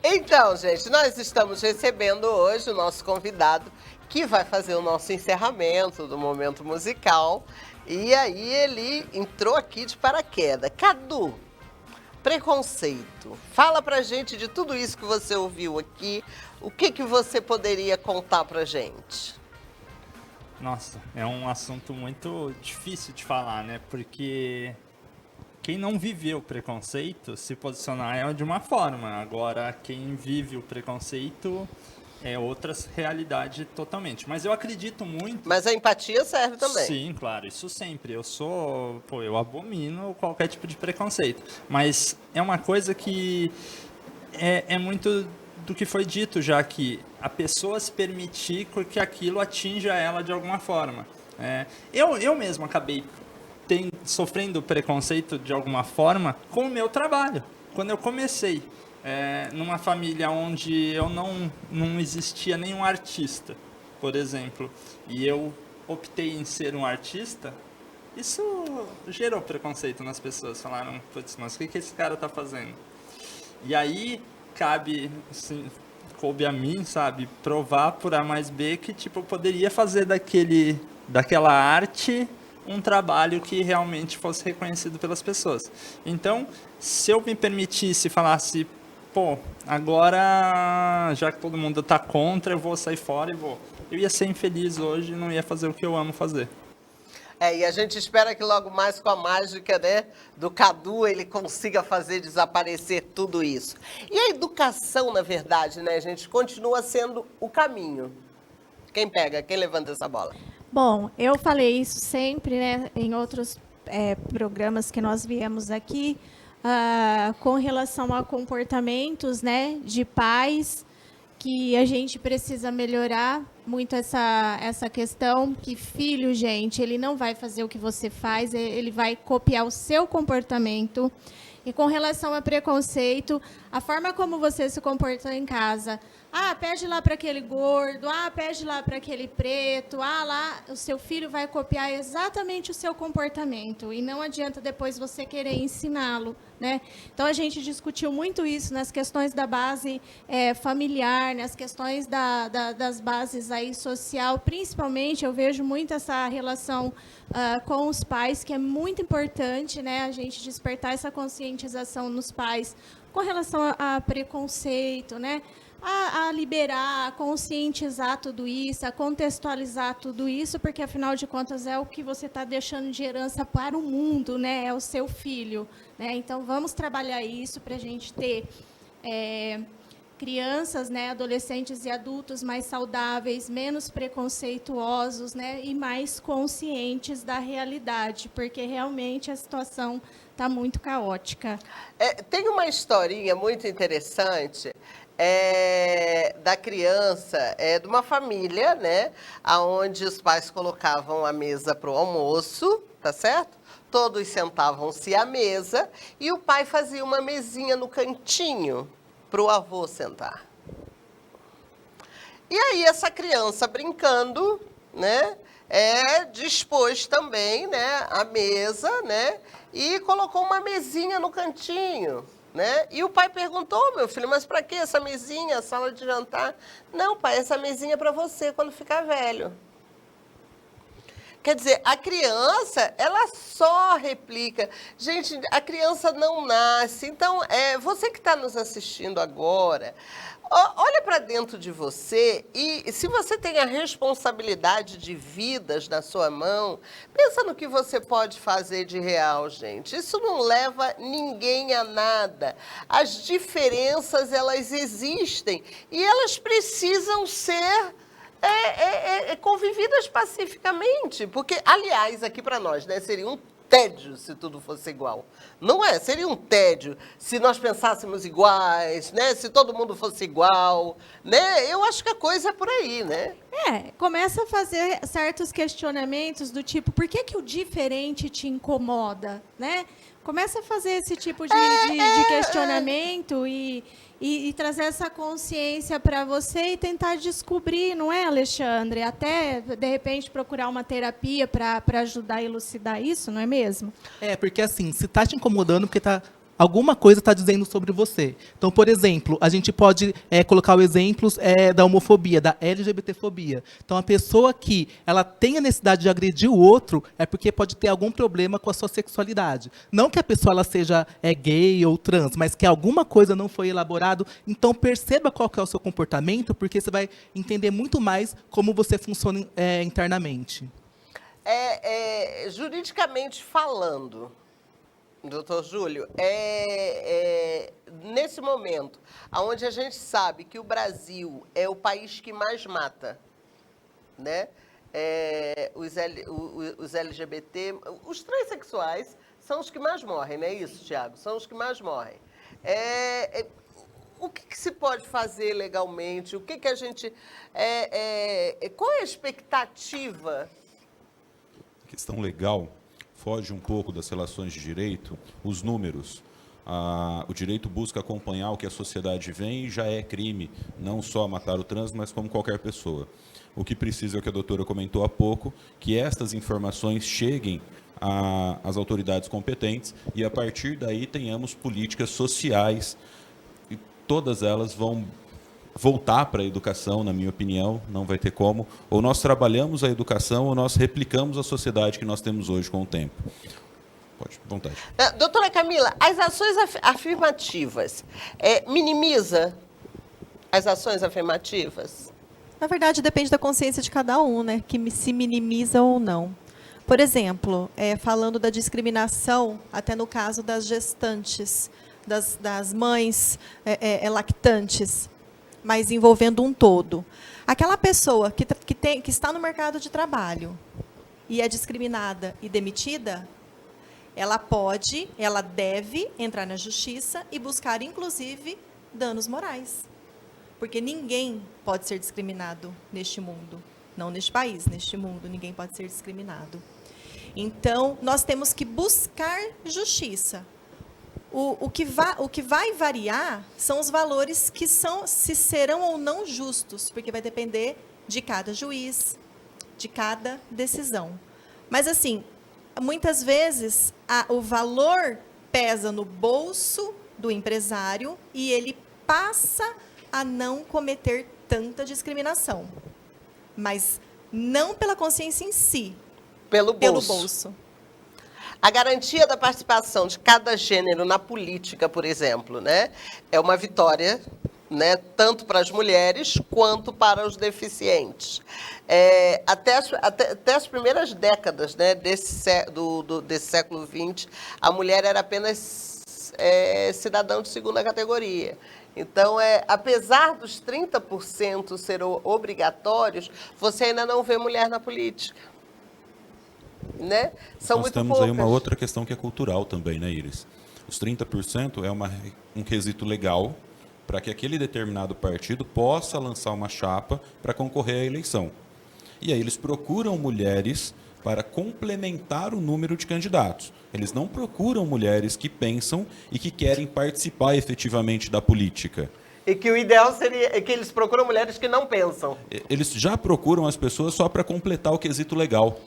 Então, gente, nós estamos recebendo hoje o nosso convidado que vai fazer o nosso encerramento do momento musical. E aí ele entrou aqui de paraquedas. Cadu, preconceito. Fala pra gente de tudo isso que você ouviu aqui. O que você poderia contar pra gente? Nossa, é um assunto muito difícil de falar, né? Porque quem não viveu o preconceito se posicionar é de uma forma. Agora, quem vive o preconceito é outra realidade totalmente. Mas eu acredito muito... Mas a empatia serve também. Sim, claro, isso sempre. Eu abomino qualquer tipo de preconceito. Mas é uma coisa que é muito do que foi dito já aqui. A pessoa se permitir que aquilo atinja ela de alguma forma. Eu mesmo acabei sofrendo preconceito de alguma forma com o meu trabalho. Quando eu comecei numa família onde eu não existia nenhum artista, por exemplo, e eu optei em ser um artista, isso gerou preconceito nas pessoas. Falaram, putz, mas o que esse cara tá fazendo? E aí coube a mim, sabe, provar por A mais B que tipo, eu poderia fazer daquela arte um trabalho que realmente fosse reconhecido pelas pessoas. Então, se eu me permitisse, falasse pô, agora, já que todo mundo tá contra, eu vou sair fora e vou. Eu ia ser infeliz hoje e não ia fazer o que eu amo fazer. E a gente espera que logo mais com a mágica, né, do Cadu ele consiga fazer desaparecer tudo isso. E a educação, na verdade, né, gente, continua sendo o caminho. Quem pega? Quem levanta essa bola? Bom, eu falei isso sempre, né, em outros programas que nós viemos aqui, com relação a comportamentos, né, de pais, que a gente precisa melhorar muito essa questão, que filho, gente, ele não vai fazer o que você faz, ele vai copiar o seu comportamento. E com relação a preconceito, a forma como você se comporta em casa, pede lá para aquele gordo, pede lá para aquele preto, lá o seu filho vai copiar exatamente o seu comportamento e não adianta depois você querer ensiná-lo, né? Então a gente discutiu muito isso nas questões da base familiar, nas questões das bases aí social, principalmente eu vejo muito essa relação com os pais, que é muito importante, né, a gente despertar essa conscientização nos pais com relação a preconceito, né? A liberar, a conscientizar tudo isso, a contextualizar tudo isso, porque, afinal de contas, é o que você está deixando de herança para o mundo, né? É o seu filho, né? Então, vamos trabalhar isso para a gente ter crianças, né, adolescentes e adultos mais saudáveis, menos preconceituosos, né, e mais conscientes da realidade, porque, realmente, a situação está muito caótica. Tem uma historinha muito interessante da criança, de uma família, né, onde os pais colocavam a mesa para o almoço, tá certo? Todos sentavam-se à mesa e o pai fazia uma mesinha no cantinho para o avô sentar. E aí essa criança brincando, né, dispôs também, né, a mesa, né, e colocou uma mesinha no cantinho. Né? E o pai perguntou, meu filho, mas para que essa mesinha, a sala de jantar? Não, pai, essa mesinha é para você quando ficar velho. Quer dizer, a criança, ela só replica. Gente, a criança não nasce. Então, você que está nos assistindo agora, olha para dentro de você e se você tem a responsabilidade de vidas na sua mão, pensa no que você pode fazer de real, gente. Isso não leva ninguém a nada. As diferenças, elas existem e elas precisam ser convividas pacificamente. Porque, aliás, aqui para nós, né, seria um tédio se tudo fosse igual. Não é? Seria um tédio se nós pensássemos iguais, né? Se todo mundo fosse igual, né? Eu acho que a coisa é por aí, né? Começa a fazer certos questionamentos do tipo, por que o diferente te incomoda, né? Começa a fazer esse tipo de questionamento e trazer essa consciência para você e tentar descobrir, não é, Alexandre? Até, de repente, procurar uma terapia para ajudar a elucidar isso, não é mesmo? Porque assim, se está te incomodando, porque alguma coisa está dizendo sobre você. Então, por exemplo, a gente pode colocar o exemplo da homofobia, da LGBTfobia. Então, a pessoa que ela tem a necessidade de agredir o outro é porque pode ter algum problema com a sua sexualidade. Não que a pessoa ela seja gay ou trans, mas que alguma coisa não foi elaborado. Então, perceba qual que é o seu comportamento, porque você vai entender muito mais como você funciona internamente. Juridicamente falando, doutor Júlio, nesse momento, onde a gente sabe que o Brasil é o país que mais mata, né? Os LGBT, os transexuais são os que mais morrem, não é isso, Tiago? São os que mais morrem. O que se pode fazer legalmente? O que a gente... qual é a expectativa? A questão legal foge um pouco das relações de direito, os números. O direito busca acompanhar o que a sociedade vem e já é crime, não só matar o trans, mas como qualquer pessoa. O que precisa é o que a doutora comentou há pouco, que estas informações cheguem às autoridades competentes e, a partir daí, tenhamos políticas sociais e todas elas vão voltar para a educação, na minha opinião, não vai ter como. Ou nós trabalhamos a educação ou nós replicamos a sociedade que nós temos hoje com o tempo. Pode, vontade. Doutora Camila, as ações afirmativas minimiza as ações afirmativas? Na verdade, depende da consciência de cada um, né? Que se minimiza ou não. Por exemplo, falando da discriminação, até no caso das gestantes, das mães lactantes, mas envolvendo um todo. Aquela pessoa que está no mercado de trabalho e é discriminada e demitida, ela deve entrar na justiça e buscar, inclusive, danos morais. Porque ninguém pode ser discriminado neste mundo. Não neste país, neste mundo, ninguém pode ser discriminado. Então, nós temos que buscar justiça. O que vai variar são os valores que se serão ou não justos, porque vai depender de cada juiz, de cada decisão. Mas, assim, muitas vezes, o valor pesa no bolso do empresário e ele passa a não cometer tanta discriminação. Mas não pela consciência em si, pelo bolso. A garantia da participação de cada gênero na política, por exemplo, né, é uma vitória, né, tanto para as mulheres quanto para os deficientes. Até as primeiras décadas, né, desse século XX, a mulher era apenas cidadão de segunda categoria. Então, apesar dos 30% serem obrigatórios, você ainda não vê mulher na política. Né? São Nós muito temos poucas. aí uma outra questão que é cultural também, né, Iris? Os 30% é um quesito legal para que aquele determinado partido possa lançar uma chapa para concorrer à eleição. E aí eles procuram mulheres para complementar o número de candidatos. Eles não procuram mulheres que pensam e que querem participar efetivamente da política. E que o ideal seria que eles procuram mulheres que não pensam. Eles já procuram as pessoas só para completar o quesito legal.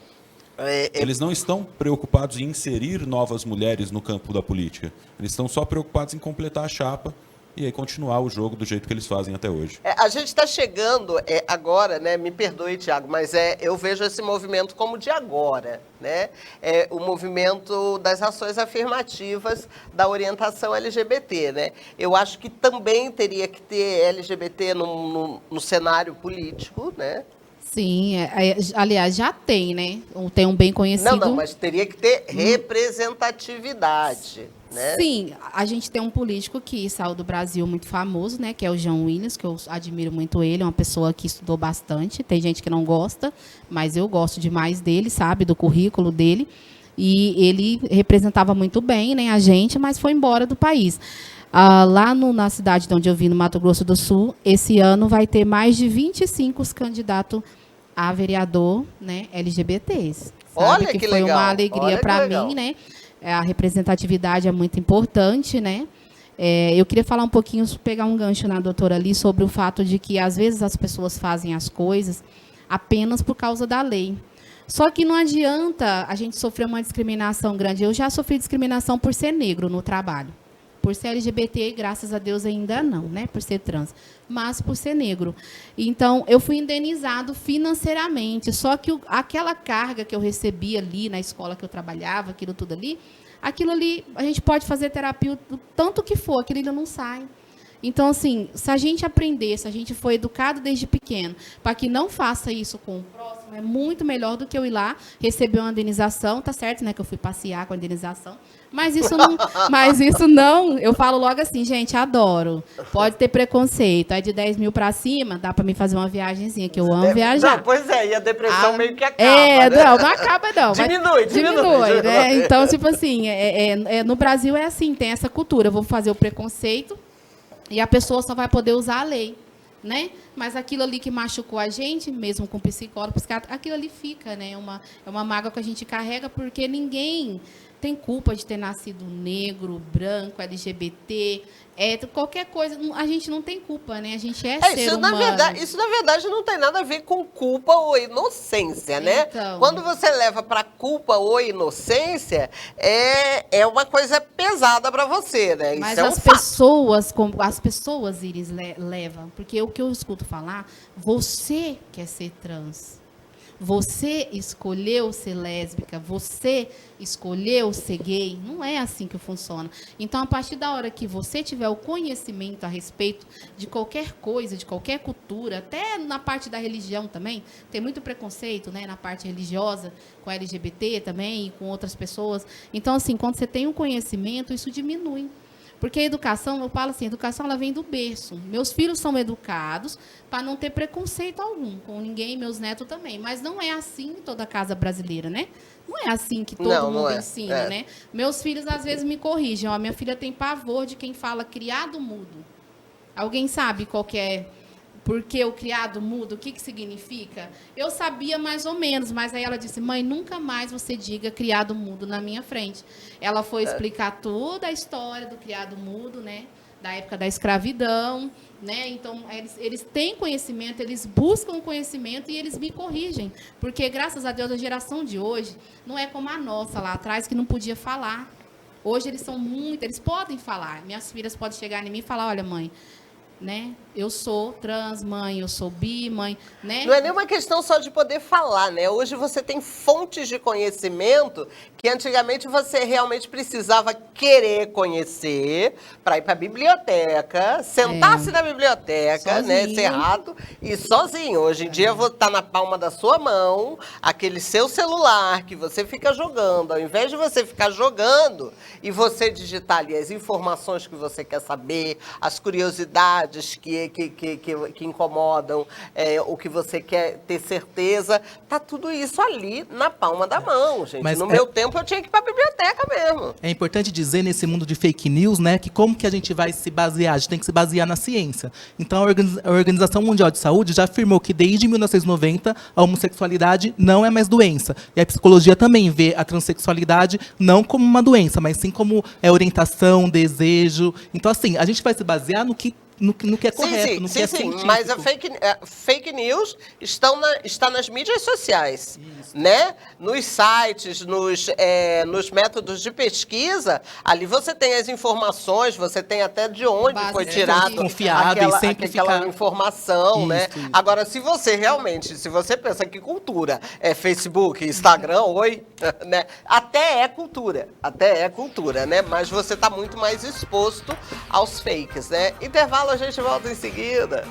Eles não estão preocupados em inserir novas mulheres no campo da política. Eles estão só preocupados em completar a chapa e aí continuar o jogo do jeito que eles fazem até hoje. A gente está chegando agora, né? Me perdoe, Tiago, mas eu vejo esse movimento como de agora, né? O movimento das ações afirmativas da orientação LGBT, né? Eu acho que também teria que ter LGBT no cenário político, né? Sim, aliás, já tem, né? Tem um bem conhecido. Não, mas teria que ter representatividade, né? Sim, a gente tem um político que saiu do Brasil muito famoso, né? Que é o João Williams, que eu admiro muito ele, é uma pessoa que estudou bastante. Tem gente que não gosta, mas eu gosto demais dele, sabe? Do currículo dele. E ele representava muito bem, né, a gente, mas foi embora do país. Lá na cidade de onde eu vim, no Mato Grosso do Sul, esse ano vai ter mais de 25 candidatos a vereador, né, LGBTs. Olha que que foi legal. uma alegria para mim, né? A representatividade é muito importante, né? Eu queria falar um pouquinho, pegar um gancho na doutora ali, sobre o fato de que, às vezes, as pessoas fazem as coisas apenas por causa da lei. Só que não adianta a gente sofrer uma discriminação grande. Eu já sofri discriminação por ser negro no trabalho. Por ser LGBT, graças a Deus, ainda não, né? Por ser trans. Mas por ser negro. Então, eu fui indenizado financeiramente. Só que aquela carga que eu recebia ali na escola que eu trabalhava, aquilo ali, a gente pode fazer terapia o tanto que for, aquilo ali não sai. Então, assim, se a gente aprender, se a gente for educado desde pequeno, para que não faça isso com o próximo, é muito melhor do que eu ir lá, receber uma indenização, tá certo, né, que eu fui passear com a indenização, mas isso não, eu falo logo assim, gente, adoro, pode ter preconceito, é de 10 mil para cima, dá para mim fazer uma viagenzinha, que eu amo viajar. Não, pois e a depressão meio que acaba, né? Não acaba não. Diminui, né? Então, tipo assim, no Brasil é assim, tem essa cultura, eu vou fazer o preconceito, e a pessoa só vai poder usar a lei, né? Mas aquilo ali que machucou a gente, mesmo com psicólogo, psiquiatra, aquilo ali fica, né? É uma mágoa que a gente carrega, porque ninguém tem culpa de ter nascido negro, branco, LGBT, qualquer coisa. A gente não tem culpa, né? A gente ser humano. Isso, na verdade, não tem nada a ver com culpa ou inocência, né? Então, quando você leva para culpa ou inocência, é uma coisa pesada para você, né? Isso mas é um as pessoas, Iris, levam. Porque o que eu escuto falar, você quer ser trans. você escolheu ser lésbica, você escolheu ser gay. Não é assim que funciona. Então, a partir da hora que você tiver o conhecimento a respeito de qualquer coisa, de qualquer cultura, até na parte da religião também, tem muito preconceito, né, na parte religiosa, com LGBT também e com outras pessoas. Então, assim, quando você tem um conhecimento, isso diminui. Porque a educação, eu falo assim, a educação ela vem do berço. Meus filhos são educados para não ter preconceito algum com ninguém, meus netos também. Mas não é assim em toda casa brasileira, né? Não é assim que todo mundo ensina, né? Meus filhos, às vezes, me corrigem. Ó, minha filha tem pavor de quem fala criado mudo. Alguém sabe qual que é? Porque o criado mudo, o que significa? Eu sabia mais ou menos, mas aí ela disse, mãe, nunca mais você diga criado mudo na minha frente. Ela foi explicar toda a história do criado mudo, né? Da época da escravidão, né? Então, eles têm conhecimento, eles buscam conhecimento e eles me corrigem. Porque, graças a Deus, a geração de hoje não é como a nossa lá atrás, que não podia falar. Hoje eles são muito, eles podem falar. Minhas filhas podem chegar em mim e falar, olha, mãe, né? Eu sou trans, mãe, eu sou bi, mãe, né? Não é nenhuma questão só de poder falar, né? Hoje você tem fontes de conhecimento que antigamente você realmente precisava querer conhecer para ir para a biblioteca, sentar-se na biblioteca, sozinho, né? Ser rato e sozinho. Hoje em dia tá na palma da sua mão, aquele seu celular que você fica jogando. Ao invés de você ficar jogando e você digitar ali as informações que você quer saber, as curiosidades que incomodam, o que você quer ter certeza, tá tudo isso ali na palma da mão, gente. Mas no meu tempo eu tinha que ir para a biblioteca mesmo. É importante dizer nesse mundo de fake news, né, que como que a gente vai se basear? A gente tem que se basear na ciência. Então a Organização Mundial de Saúde já afirmou que desde 1990 a homossexualidade não é mais doença. E a psicologia também vê a transexualidade não como uma doença, mas sim como orientação, desejo. Então, assim, a gente vai se basear no que é correto, no que é científico. Mas a fake news está nas mídias sociais, né? Nos sites, nos métodos de pesquisa, ali você tem as informações, você tem até de onde foi tirado aquela informação, né? Isso. Agora, se você pensa que cultura é Facebook, Instagram, né? Até é cultura, né? Mas você está muito mais exposto aos fakes, né? Intervalo, a gente volta em seguida.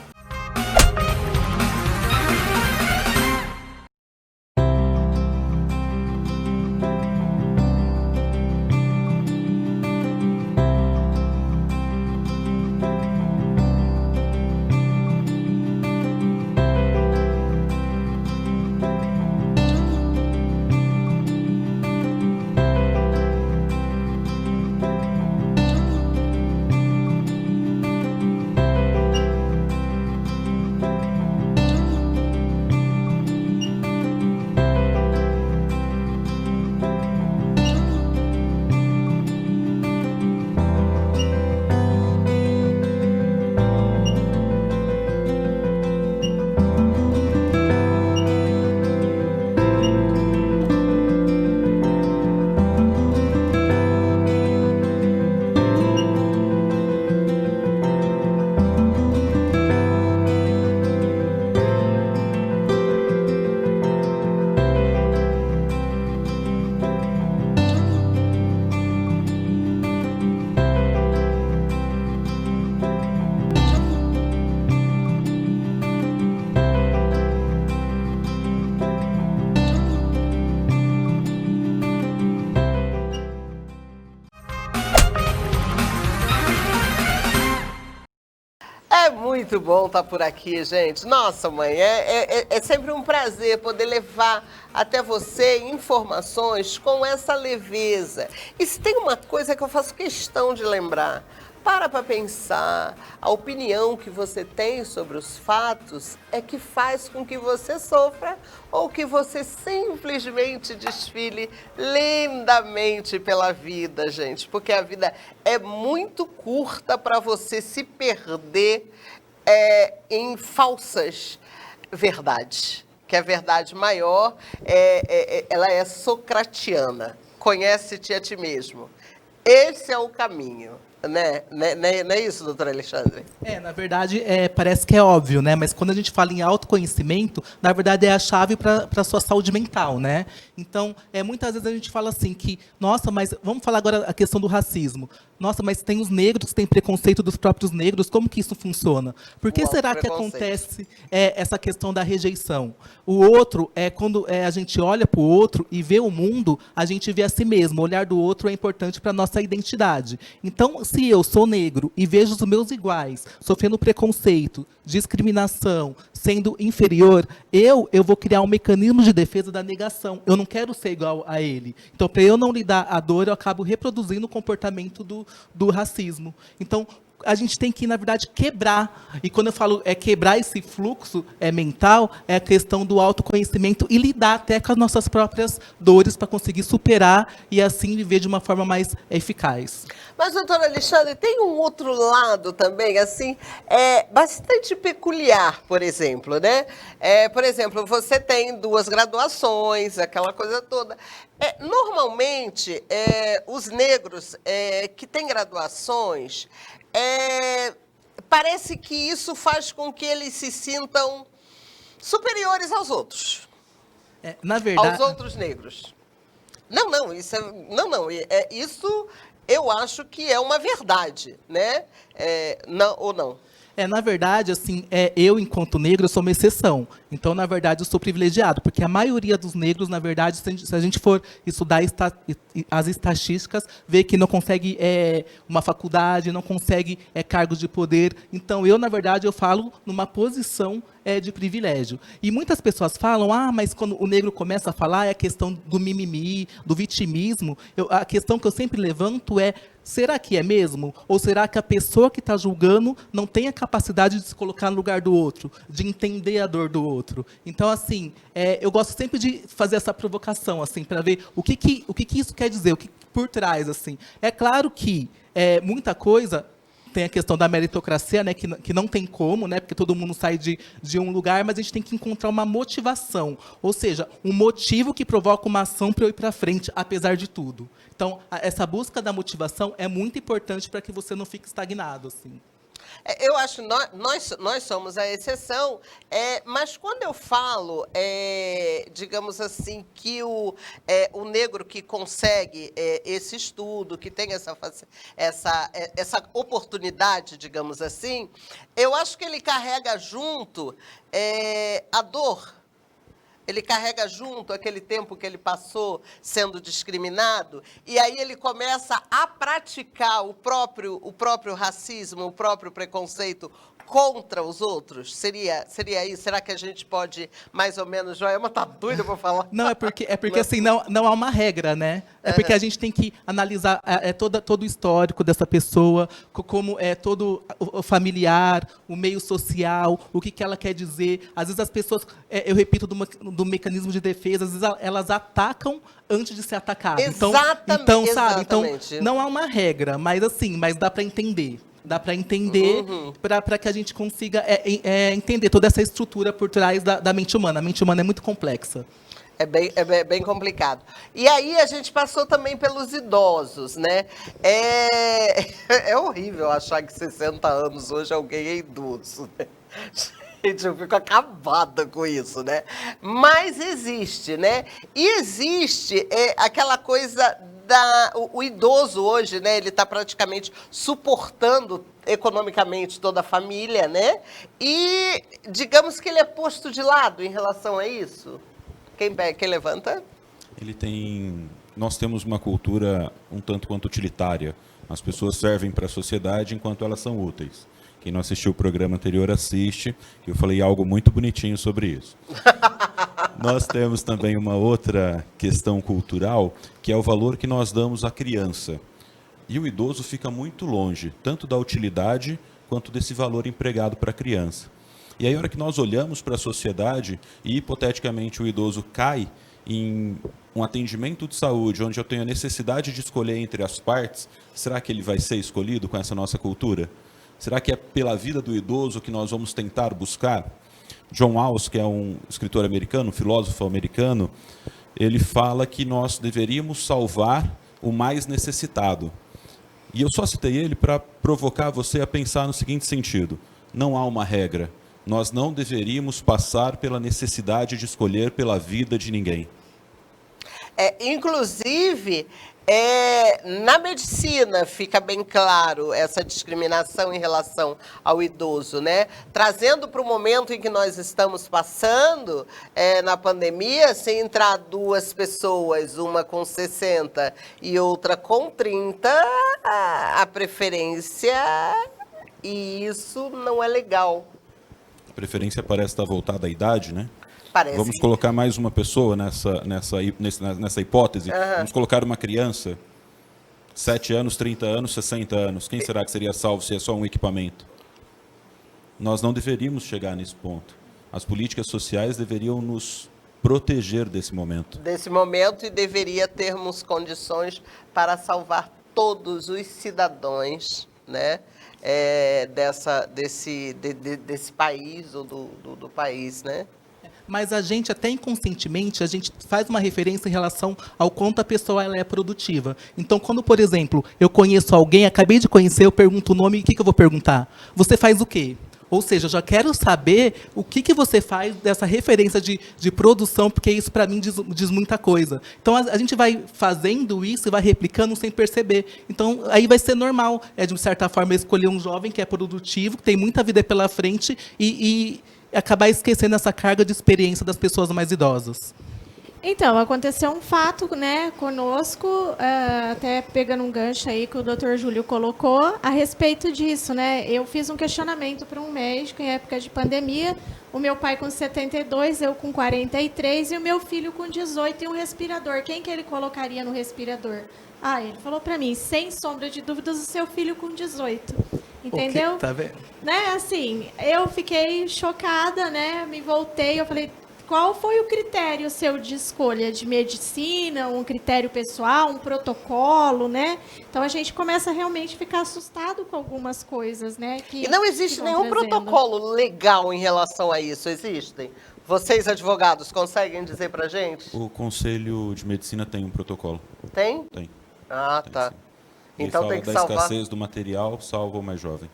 É muito bom estar por aqui, gente. Nossa, mãe, é sempre um prazer poder levar até você informações com essa leveza. E se tem uma coisa que eu faço questão de lembrar, para pensar, a opinião que você tem sobre os fatos é que faz com que você sofra ou que você simplesmente desfile lindamente pela vida, gente. Porque a vida é muito curta para você se perder em falsas verdades. Que a verdade maior, ela é socratiana. Conhece-te a ti mesmo. esse é o caminho. Né? Não é isso, doutor Alexandre? Na verdade, parece que é óbvio, né? Mas quando a gente fala em autoconhecimento, na verdade é a chave para a sua saúde mental, né? Então, muitas vezes a gente fala assim que, nossa, mas vamos falar agora a questão do racismo. Nossa, mas tem os negros que têm preconceito dos próprios negros, como que isso funciona? Por que será que acontece essa questão da rejeição? O outro, quando a gente olha para o outro e vê o mundo, a gente vê a si mesmo. O olhar do outro é importante para a nossa identidade. Então, se eu sou negro e vejo os meus iguais sofrendo preconceito, discriminação, sendo inferior, eu vou criar um mecanismo de defesa da negação. Eu não quero ser igual a ele. Então, para eu não lidar a dor, eu acabo reproduzindo o comportamento do racismo. Então, a gente tem que, na verdade, quebrar. E quando eu falo quebrar esse fluxo mental, é a questão do autoconhecimento e lidar até com as nossas próprias dores para conseguir superar e, assim, viver de uma forma mais eficaz. Mas, doutor Alexandre, tem um outro lado também, assim, bastante peculiar, por exemplo, né? Por exemplo, você tem 2 graduações, aquela coisa toda. Normalmente, os negros que têm graduações, parece que isso faz com que eles se sintam superiores aos outros. Na verdade... Aos outros negros. Não, isso isso eu acho que é uma verdade, né? Não, ou não? Na verdade, assim, eu, enquanto negro, eu sou uma exceção. Então, na verdade, eu sou privilegiado, porque a maioria dos negros, na verdade, se a gente for estudar as estatísticas, vê que não consegue uma faculdade, não consegue cargos de poder. Então, eu, na verdade, eu falo numa posição de privilégio. E muitas pessoas falam, mas quando o negro começa a falar, é a questão do mimimi, do vitimismo. A questão que eu sempre levanto é, será que é mesmo? Ou será que a pessoa que está julgando não tem a capacidade de se colocar no lugar do outro, de entender a dor do outro? Então, assim, eu gosto sempre de fazer essa provocação, assim, para ver o que isso quer dizer, o que por trás, assim. É claro que muita coisa... Tem a questão da meritocracia, né, que não tem como, né, porque todo mundo sai de um lugar, mas a gente tem que encontrar uma motivação, ou seja, um motivo que provoca uma ação para eu ir para frente, apesar de tudo. Então, essa busca da motivação é muito importante para que você não fique estagnado, assim. Eu acho que nós somos a exceção, mas quando eu falo, digamos assim, que o negro que consegue esse estudo, que tem essa oportunidade, digamos assim, eu acho que ele carrega junto a dor. Ele carrega junto aquele tempo que ele passou sendo discriminado, e aí ele começa a praticar o próprio racismo, o próprio preconceito contra os outros? Seria isso? Será que a gente pode, mais ou menos... Joelma tá doida para falar. Não, é porque assim, não há uma regra, né? É porque a gente tem que analisar todo o histórico dessa pessoa, como todo o familiar, o meio social, o que ela quer dizer. Às vezes as pessoas, eu repito, do mecanismo de defesa, às vezes elas atacam antes de ser atacadas. Então, sabe? Então, não há uma regra, mas dá para entender. Dá para entender, para que a gente consiga entender toda essa estrutura por trás da mente humana. A mente humana é muito complexa. É bem complicado. E aí a gente passou também pelos idosos, né? É horrível achar que 60 anos hoje alguém é idoso, né? Gente, eu fico acabada com isso, né? Mas existe, né? E existe aquela coisa o idoso hoje, né? Ele está praticamente suportando economicamente toda a família, né? E digamos que ele é posto de lado em relação a isso. Quem levanta? Nós temos uma cultura um tanto quanto utilitária. As pessoas servem para a sociedade enquanto elas são úteis. Quem não assistiu o programa anterior, assiste, que eu falei algo muito bonitinho sobre isso. Nós temos também uma outra questão cultural, que é o valor que nós damos à criança. E o idoso fica muito longe, tanto da utilidade, quanto desse valor empregado para a criança. E aí, a hora que nós olhamos para a sociedade, e hipoteticamente o idoso cai em um atendimento de saúde, onde eu tenho a necessidade de escolher entre as partes, será que ele vai ser escolhido com essa nossa cultura? Será que é pela vida do idoso que nós vamos tentar buscar? John Rawls, que é um escritor americano, um filósofo americano, ele fala que nós deveríamos salvar o mais necessitado. E eu só citei ele para provocar você a pensar no seguinte sentido: não há uma regra. Nós não deveríamos passar pela necessidade de escolher pela vida de ninguém. Inclusive, na medicina fica bem claro essa discriminação em relação ao idoso, né? Trazendo para o momento em que nós estamos passando, na pandemia, se entrar duas pessoas, uma com 60 e outra com 30, a preferência, e isso não é legal. A preferência parece estar voltada à idade, né? Parece. Vamos colocar mais uma pessoa nessa hipótese. Vamos colocar uma criança, 7 anos, 30 anos, 60 anos. Quem será que seria salvo se é só um equipamento? Nós não deveríamos chegar nesse ponto. As políticas sociais deveriam nos proteger desse momento. Desse momento, e deveria termos condições para salvar todos os cidadãos, né? Desse país ou do país, né? Mas a gente, até inconscientemente, a gente faz uma referência em relação ao quanto a pessoa ela é produtiva. Então, quando, por exemplo, eu conheço alguém, acabei de conhecer, eu pergunto o nome, o que eu vou perguntar? Você faz o quê? Ou seja, eu já quero saber o que você faz dessa referência de produção, porque isso, para mim, diz muita coisa. Então, a gente vai fazendo isso e vai replicando sem perceber. Então, aí vai ser normal, de certa forma, escolher um jovem que é produtivo, que tem muita vida pela frente e acabar esquecendo essa carga de experiência das pessoas mais idosas. Então, aconteceu um fato, né, conosco, até pegando um gancho aí que o Dr. Júlio colocou, a respeito disso, né? Eu fiz um questionamento para um médico em época de pandemia, o meu pai com 72, eu com 43 e o meu filho com 18 e um respirador. Quem que ele colocaria no respirador? Ele falou para mim, sem sombra de dúvidas, o seu filho com 18. Entendeu? Tá vendo? Né, assim, eu fiquei chocada, né? Me voltei, eu falei, qual foi o critério seu de escolha de medicina, um critério pessoal, um protocolo, né? Então a gente começa a realmente ficar assustado com algumas coisas, né? E não existe nenhum protocolo legal em relação a isso, existem? Vocês, advogados, conseguem dizer pra gente? O Conselho de Medicina tem um protocolo. Tem? Tem. Ah, Tem, tá. sim. Então Ele tem fala que da salvar. escassez do material, salva o mais jovem.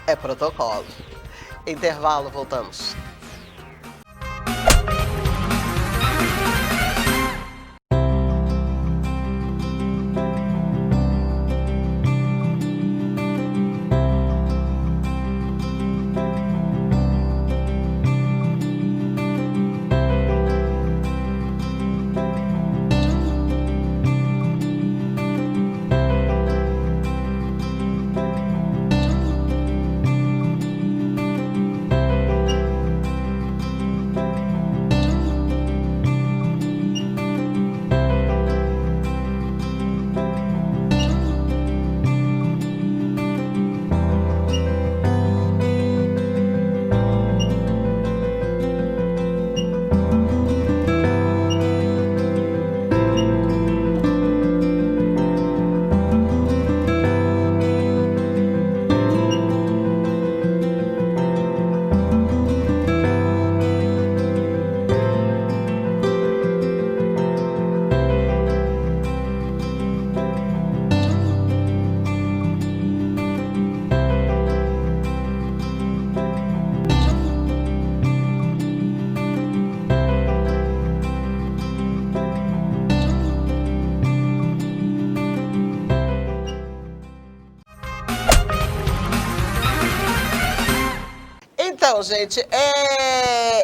É protocolo. Intervalo, voltamos. Então, gente,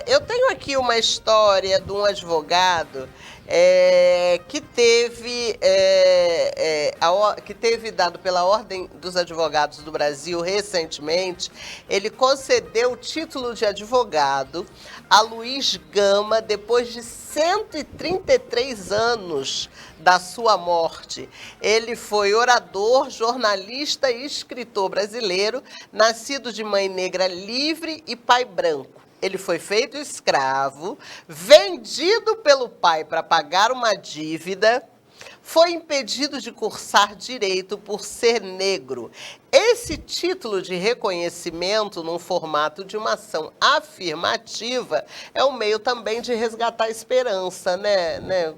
eu tenho aqui uma história de um advogado que teve dado pela Ordem dos Advogados do Brasil recentemente. Ele concedeu o título de advogado a Luiz Gama depois de 133 anos da sua morte. Ele foi orador, jornalista e escritor brasileiro, nascido de mãe negra livre e pai branco. Ele foi feito escravo, vendido pelo pai para pagar uma dívida, foi impedido de cursar direito por ser negro. Esse título de reconhecimento, num formato de uma ação afirmativa, é um meio também de resgatar a esperança, né,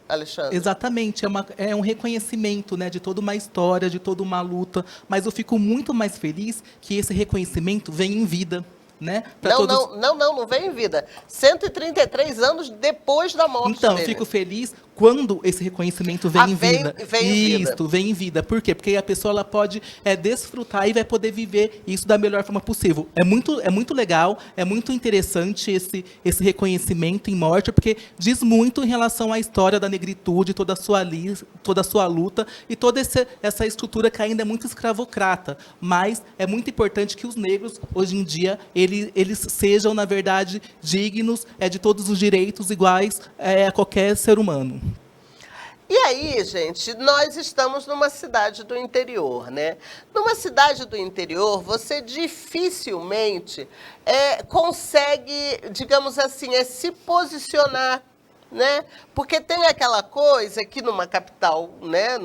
Alexandre? Exatamente, é um reconhecimento, né, de toda uma história, de toda uma luta, mas eu fico muito mais feliz que esse reconhecimento vem em vida, né? Não vem em vida. 133 anos depois da morte Então, eu dele. fico feliz quando esse reconhecimento vem em vida. Vem em vida. Isso, vem em vida. Por quê? Porque a pessoa ela pode desfrutar e vai poder viver isso da melhor forma possível. É muito legal, é muito interessante esse reconhecimento em morte, porque diz muito em relação à história da negritude, toda a sua luta e toda essa estrutura que ainda é muito escravocrata. Mas é muito importante que os negros, hoje em dia, eles sejam, na verdade, dignos de todos os direitos iguais a qualquer ser humano. E aí, gente, nós estamos numa cidade do interior, né? Numa cidade do interior, você dificilmente consegue, digamos assim, se posicionar, né? Porque tem aquela coisa que numa capital, né?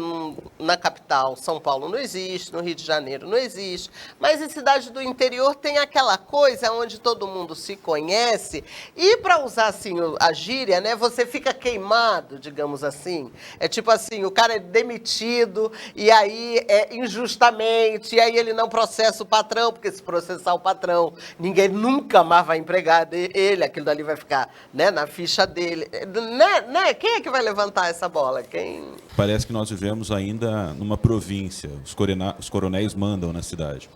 Na capital, São Paulo não existe, no Rio de Janeiro não existe, mas em cidade do interior tem aquela coisa onde todo mundo se conhece e, para usar assim a gíria, né? Você fica queimado, digamos assim. É tipo assim, o cara é demitido e aí injustamente, e aí ele não processa o patrão, porque se processar o patrão, ninguém nunca mais vai empregar ele, aquilo dali vai ficar, né, na ficha dele. Né? Quem é que vai levantar essa bola? Quem? Parece que nós vivemos ainda numa província. Os coronéis mandam na cidade.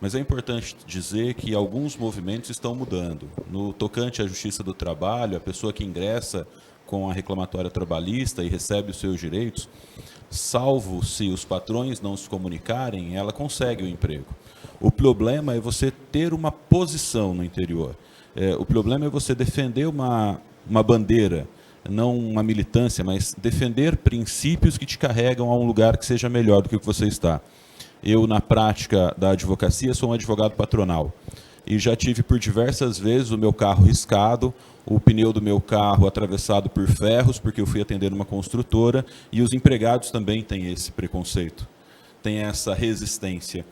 Mas é importante dizer que alguns movimentos estão mudando. No tocante à Justiça do Trabalho, a pessoa que ingressa com a reclamatória trabalhista e recebe os seus direitos, salvo se os patrões não se comunicarem, ela consegue o emprego. O problema é você ter uma posição no interior. O problema é você defender uma bandeira, não uma militância, mas defender princípios que te carregam a um lugar que seja melhor do que o que você está. Eu, na prática da advocacia, sou um advogado patronal e já tive por diversas vezes o meu carro riscado, o pneu do meu carro atravessado por ferros, porque eu fui atender uma construtora, e os empregados também têm esse preconceito, têm essa resistência.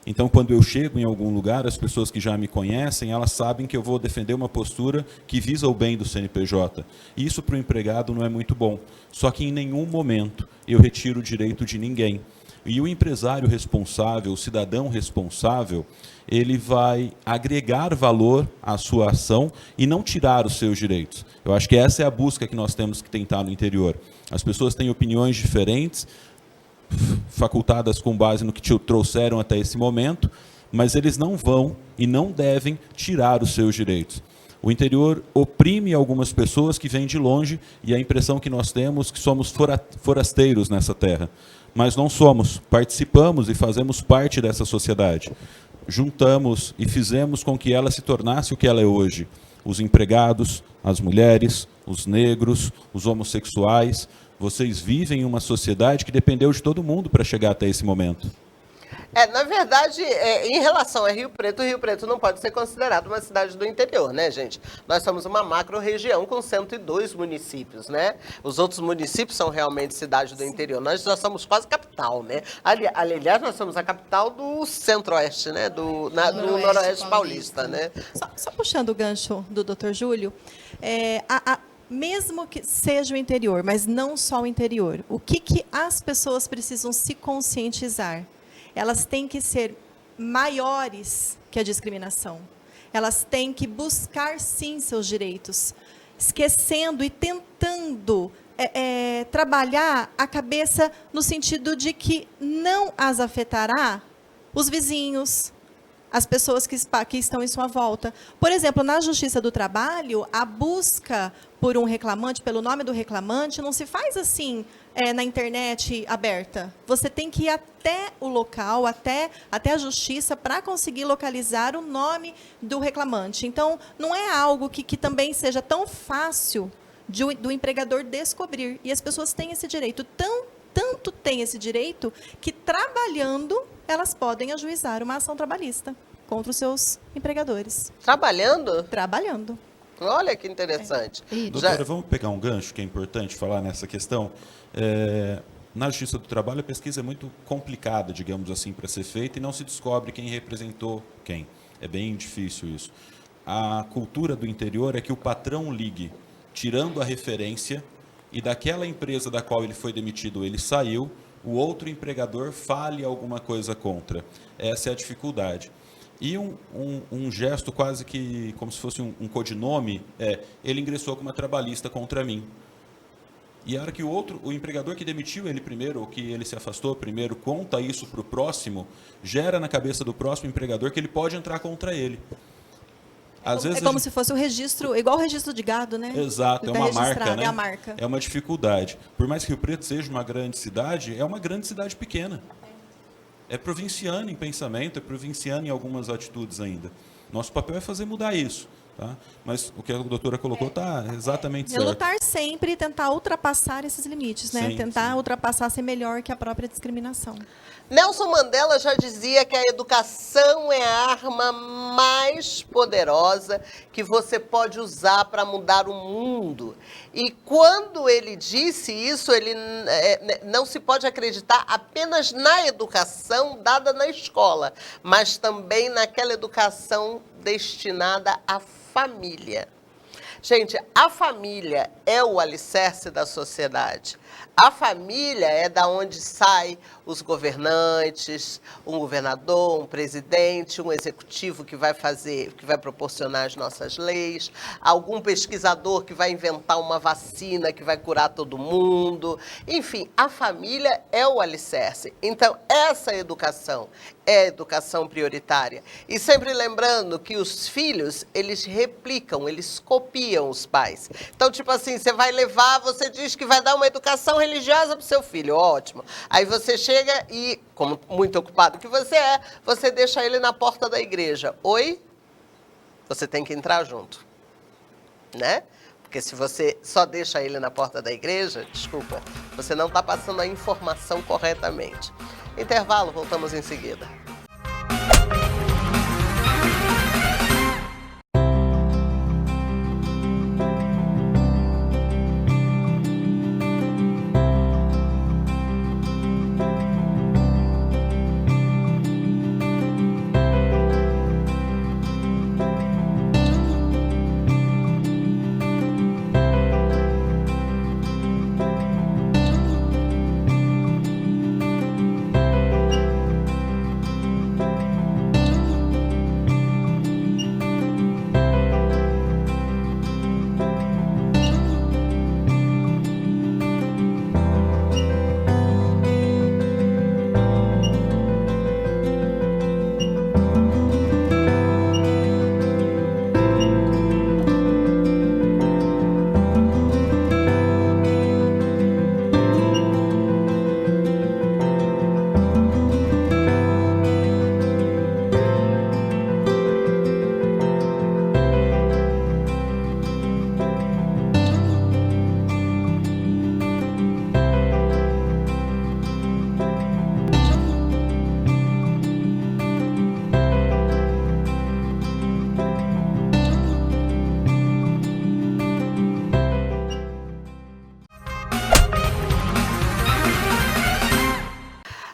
Então, quando eu chego em algum lugar, as pessoas que já me conhecem, elas sabem que eu vou defender uma postura que visa o bem do CNPJ. E isso para o empregado não é muito bom. Só que em nenhum momento eu retiro o direito de ninguém. E o empresário responsável, o cidadão responsável, ele vai agregar valor à sua ação e não tirar os seus direitos. Eu acho que essa é a busca que nós temos que tentar no interior. As pessoas têm opiniões diferentes, facultadas com base no que te trouxeram até esse momento, mas eles não vão e não devem tirar os seus direitos. O interior oprime algumas pessoas que vêm de longe e a impressão que nós temos é que somos forasteiros nessa terra. Mas não somos, participamos e fazemos parte dessa sociedade. Juntamos e fizemos com que ela se tornasse o que ela é hoje. Os empregados, as mulheres, os negros, os homossexuais. Vocês vivem em uma sociedade que dependeu de todo mundo para chegar até esse momento. Na verdade, em relação a Rio Preto não pode ser considerado uma cidade do interior, né, gente? Nós somos uma macro-região com 102 municípios, né? Os outros municípios são realmente cidades do interior. Nós já somos quase capital, né? Aliás, nós somos a capital do centro-oeste, né? Do noroeste paulista, né? Só puxando o gancho do Dr. Júlio, mesmo que seja o interior, mas não só o interior, o que as pessoas precisam se conscientizar? Elas têm que ser maiores que a discriminação. Elas têm que buscar, sim, seus direitos, esquecendo e tentando trabalhar a cabeça no sentido de que não as afetará os vizinhos, as pessoas que estão em sua volta. Por exemplo, na Justiça do Trabalho, a busca por um reclamante, pelo nome do reclamante, não se faz assim na internet aberta. Você tem que ir até o local, até a Justiça, para conseguir localizar o nome do reclamante. Então, não é algo que também seja tão fácil do empregador descobrir. E as pessoas têm esse direito. Tanto têm esse direito que, trabalhando, elas podem ajuizar uma ação trabalhista contra os seus empregadores. Trabalhando? Trabalhando. Olha que interessante. Doutora, vamos pegar um gancho que é importante falar nessa questão. Na Justiça do Trabalho, a pesquisa é muito complicada, digamos assim, para ser feita, e não se descobre quem representou quem. É bem difícil isso. A cultura do interior é que o patrão ligue, tirando a referência, e daquela empresa da qual ele foi demitido, ele saiu, o outro empregador fale alguma coisa contra. Essa é a dificuldade. E um gesto quase que, como se fosse um codinome, ele ingressou com uma trabalhista contra mim. E a hora que o empregador que demitiu ele primeiro, ou que ele se afastou primeiro, conta isso para o próximo, gera na cabeça do próximo empregador que ele pode entrar contra ele. Às vezes como se fosse o registro, igual o registro de gado, né? Exato, é uma marca, né? É a marca. É uma dificuldade. Por mais que Rio Preto seja uma grande cidade, é uma grande cidade pequena. É provinciano em pensamento, é provinciano em algumas atitudes ainda. Nosso papel é fazer mudar isso. Tá? Mas o que a doutora colocou está exatamente certo. Lutar sempre e tentar ultrapassar esses limites, né? Sim, tentar sim. ultrapassar, ser melhor que a própria discriminação. Nelson Mandela já dizia que a educação é a arma mais poderosa que você pode usar para mudar o mundo. E quando ele disse isso, ele não se pode acreditar apenas na educação dada na escola, mas também naquela educação destinada à família. Gente, a família é o alicerce da sociedade. A família é da onde saem os governantes, um governador, um presidente, um executivo que vai proporcionar as nossas leis, algum pesquisador que vai inventar uma vacina que vai curar todo mundo. Enfim, a família é o alicerce. Então, essa educação é a educação prioritária. E sempre lembrando que os filhos, eles replicam, eles copiam os pais. Então, tipo assim, você diz que vai dar uma educação religiosa para o seu filho, ótimo. Aí você chega e, como muito ocupado que você deixa ele na porta da igreja. Oi? Você tem que entrar junto, né? Porque se você só deixa ele na porta da igreja, desculpa, você não está passando a informação corretamente. Intervalo, voltamos em seguida.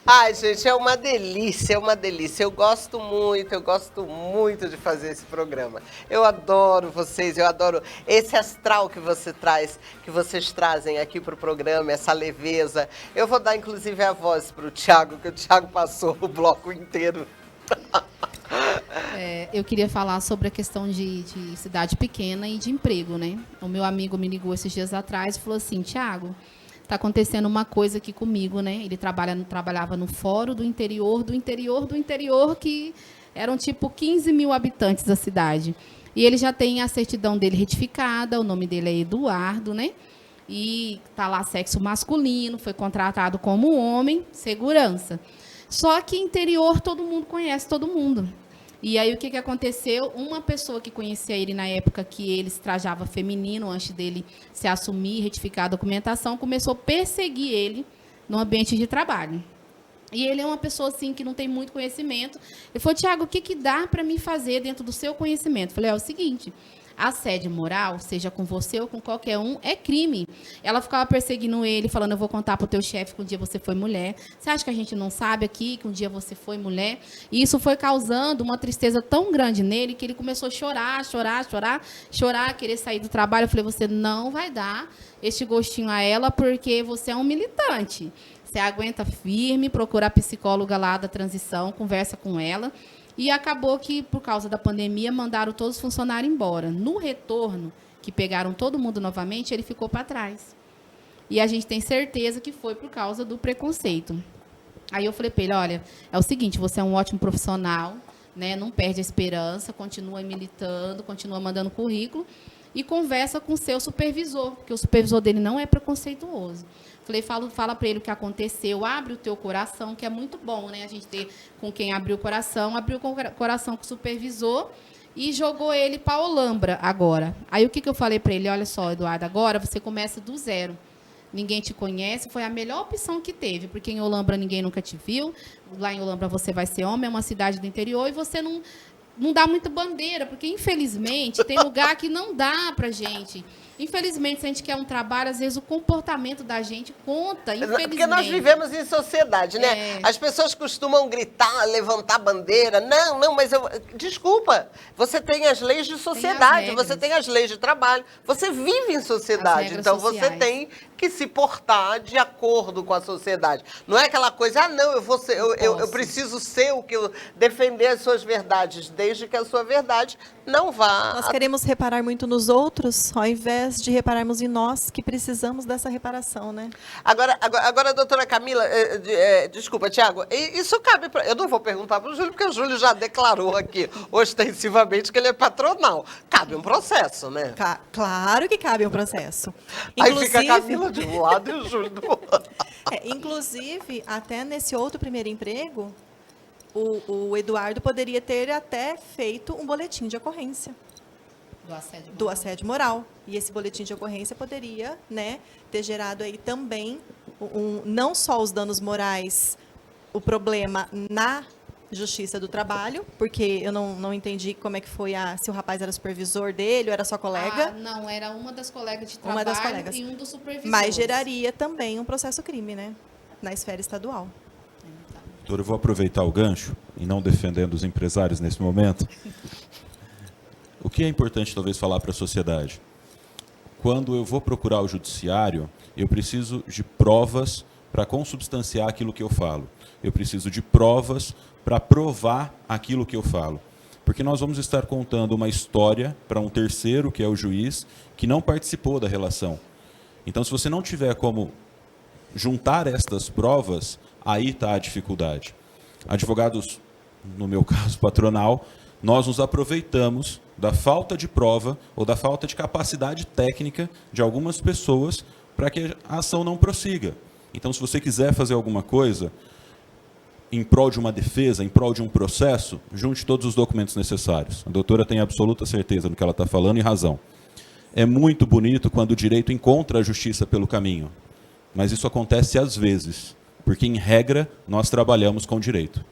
Ai, gente, é uma delícia, é uma delícia. Eu gosto muito de fazer esse programa. Eu adoro vocês, eu adoro esse astral que vocês trazem aqui para o programa, essa leveza. Eu vou dar, inclusive, a voz para o Thiago, que o Thiago passou o bloco inteiro. Eu queria falar sobre a questão de cidade pequena e de emprego, né? O meu amigo me ligou esses dias atrás e falou assim, Thiago, está acontecendo uma coisa aqui comigo, né? Ele trabalhava no fórum do interior, que eram tipo 15 mil habitantes da cidade. E ele já tem a certidão dele retificada, o nome dele é Eduardo, né? E está lá sexo masculino, foi contratado como homem, segurança. Só que interior todo mundo conhece todo mundo. E aí o que aconteceu? Uma pessoa que conhecia ele na época que ele se trajava feminino, antes dele se assumir, retificar a documentação, começou a perseguir ele no ambiente de trabalho. E ele é uma pessoa assim que não tem muito conhecimento. Ele falou, Thiago, o que dá para mim fazer dentro do seu conhecimento? Eu falei, é o seguinte, Assédio moral, seja com você ou com qualquer um, é crime. Ela ficava perseguindo ele, falando, eu vou contar pro teu chefe que um dia você foi mulher. Você acha que a gente não sabe aqui que um dia você foi mulher? E isso foi causando uma tristeza tão grande nele que ele começou a chorar, querer sair do trabalho. Eu falei, você não vai dar este gostinho a ela porque você é um militante. Você aguenta firme, procura a psicóloga lá da transição, conversa com ela. E acabou que, por causa da pandemia, mandaram todos os funcionários embora. No retorno, que pegaram todo mundo novamente, ele ficou para trás. E a gente tem certeza que foi por causa do preconceito. Aí eu falei para ele, olha, é o seguinte, você é um ótimo profissional, né, não perde a esperança, continua militando, continua mandando currículo e conversa com o seu supervisor, porque o supervisor dele não é preconceituoso. Falei, fala para ele o que aconteceu, abre o teu coração, que é muito bom, né? A gente ter com quem abriu o coração com o supervisor e jogou ele para Olambra agora. Aí o que eu falei para ele? Olha só, Eduardo, agora você começa do zero. Ninguém te conhece, foi a melhor opção que teve, porque em Olambra ninguém nunca te viu, lá em Olambra você vai ser homem, é uma cidade do interior, e você não dá muita bandeira, porque, infelizmente, tem lugar que não dá pra gente. Infelizmente, se a gente quer um trabalho, às vezes o comportamento da gente conta, infelizmente. Porque nós vivemos em sociedade, né? As pessoas costumam gritar, levantar bandeira. Não, mas desculpa. Você tem as leis de sociedade, você tem as leis de trabalho, você vive em sociedade. Então, você tem que se portar de acordo com a sociedade. Não é aquela coisa, não, eu preciso ser o que eu defender as suas verdades, desde que a sua verdade não vá. Nós queremos reparar muito nos outros, ao invés de repararmos em nós, que precisamos dessa reparação, né? Agora doutora Camila, desculpa, Tiago, isso cabe para... Eu não vou perguntar para o Júlio, porque o Júlio já declarou aqui, ostensivamente, que ele é patronal. Cabe um processo, né? Claro que cabe um processo. Aí fica a Camila de um lado e o Júlio do outro. Inclusive, até nesse outro primeiro emprego, o Eduardo poderia ter até feito um boletim de ocorrência. Do assédio moral. E esse boletim de ocorrência poderia, né, ter gerado aí também não só os danos morais, o problema na Justiça do Trabalho, porque eu não entendi como é que foi se o rapaz era supervisor dele ou era só colega. Não, era uma das colegas de trabalho uma das colegas. E um dos supervisores. Mas geraria também um processo crime, né, na esfera estadual. Doutor, eu vou aproveitar o gancho, e não defendendo os empresários nesse momento. O que é importante, talvez, falar para a sociedade? Quando eu vou procurar o judiciário, eu preciso de provas para consubstanciar aquilo que eu falo. Eu preciso de provas para provar aquilo que eu falo. Porque nós vamos estar contando uma história para um terceiro, que é o juiz, que não participou da relação. Então, se você não tiver como juntar estas provas, aí está a dificuldade. Advogados, no meu caso patronal, nós nos aproveitamos da falta de prova ou da falta de capacidade técnica de algumas pessoas para que a ação não prossiga. Então, se você quiser fazer alguma coisa em prol de uma defesa, em prol de um processo, junte todos os documentos necessários. A doutora tem absoluta certeza do que ela está falando e razão. É muito bonito quando o direito encontra a justiça pelo caminho, mas isso acontece às vezes, porque, em regra, nós trabalhamos com direito.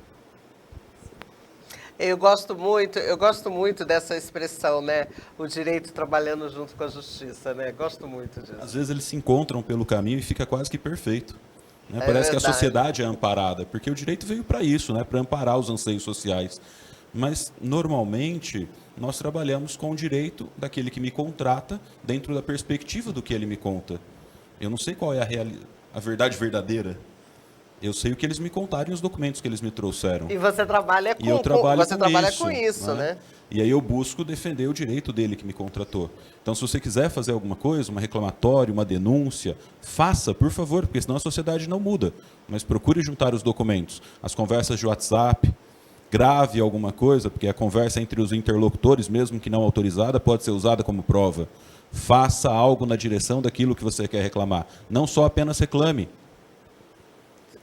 Eu gosto muito dessa expressão, né? O direito trabalhando junto com a justiça, né? Gosto muito disso. Às vezes eles se encontram pelo caminho e fica quase que perfeito. Né? Parece verdade. Que a sociedade é amparada, porque o direito veio para isso, né? Para amparar os anseios sociais. Mas, normalmente, nós trabalhamos com o direito daquele que me contrata dentro da perspectiva do que ele me conta. Eu não sei qual é a verdade verdadeira. Eu sei o que eles me contaram e os documentos que eles me trouxeram. E você trabalha com isso, né? E aí eu busco defender o direito dele que me contratou. Então, se você quiser fazer alguma coisa, uma reclamatória, uma denúncia, faça, por favor, porque senão a sociedade não muda. Mas procure juntar os documentos, as conversas de WhatsApp, grave alguma coisa, porque a conversa entre os interlocutores, mesmo que não autorizada, pode ser usada como prova. Faça algo na direção daquilo que você quer reclamar. Não só apenas reclame.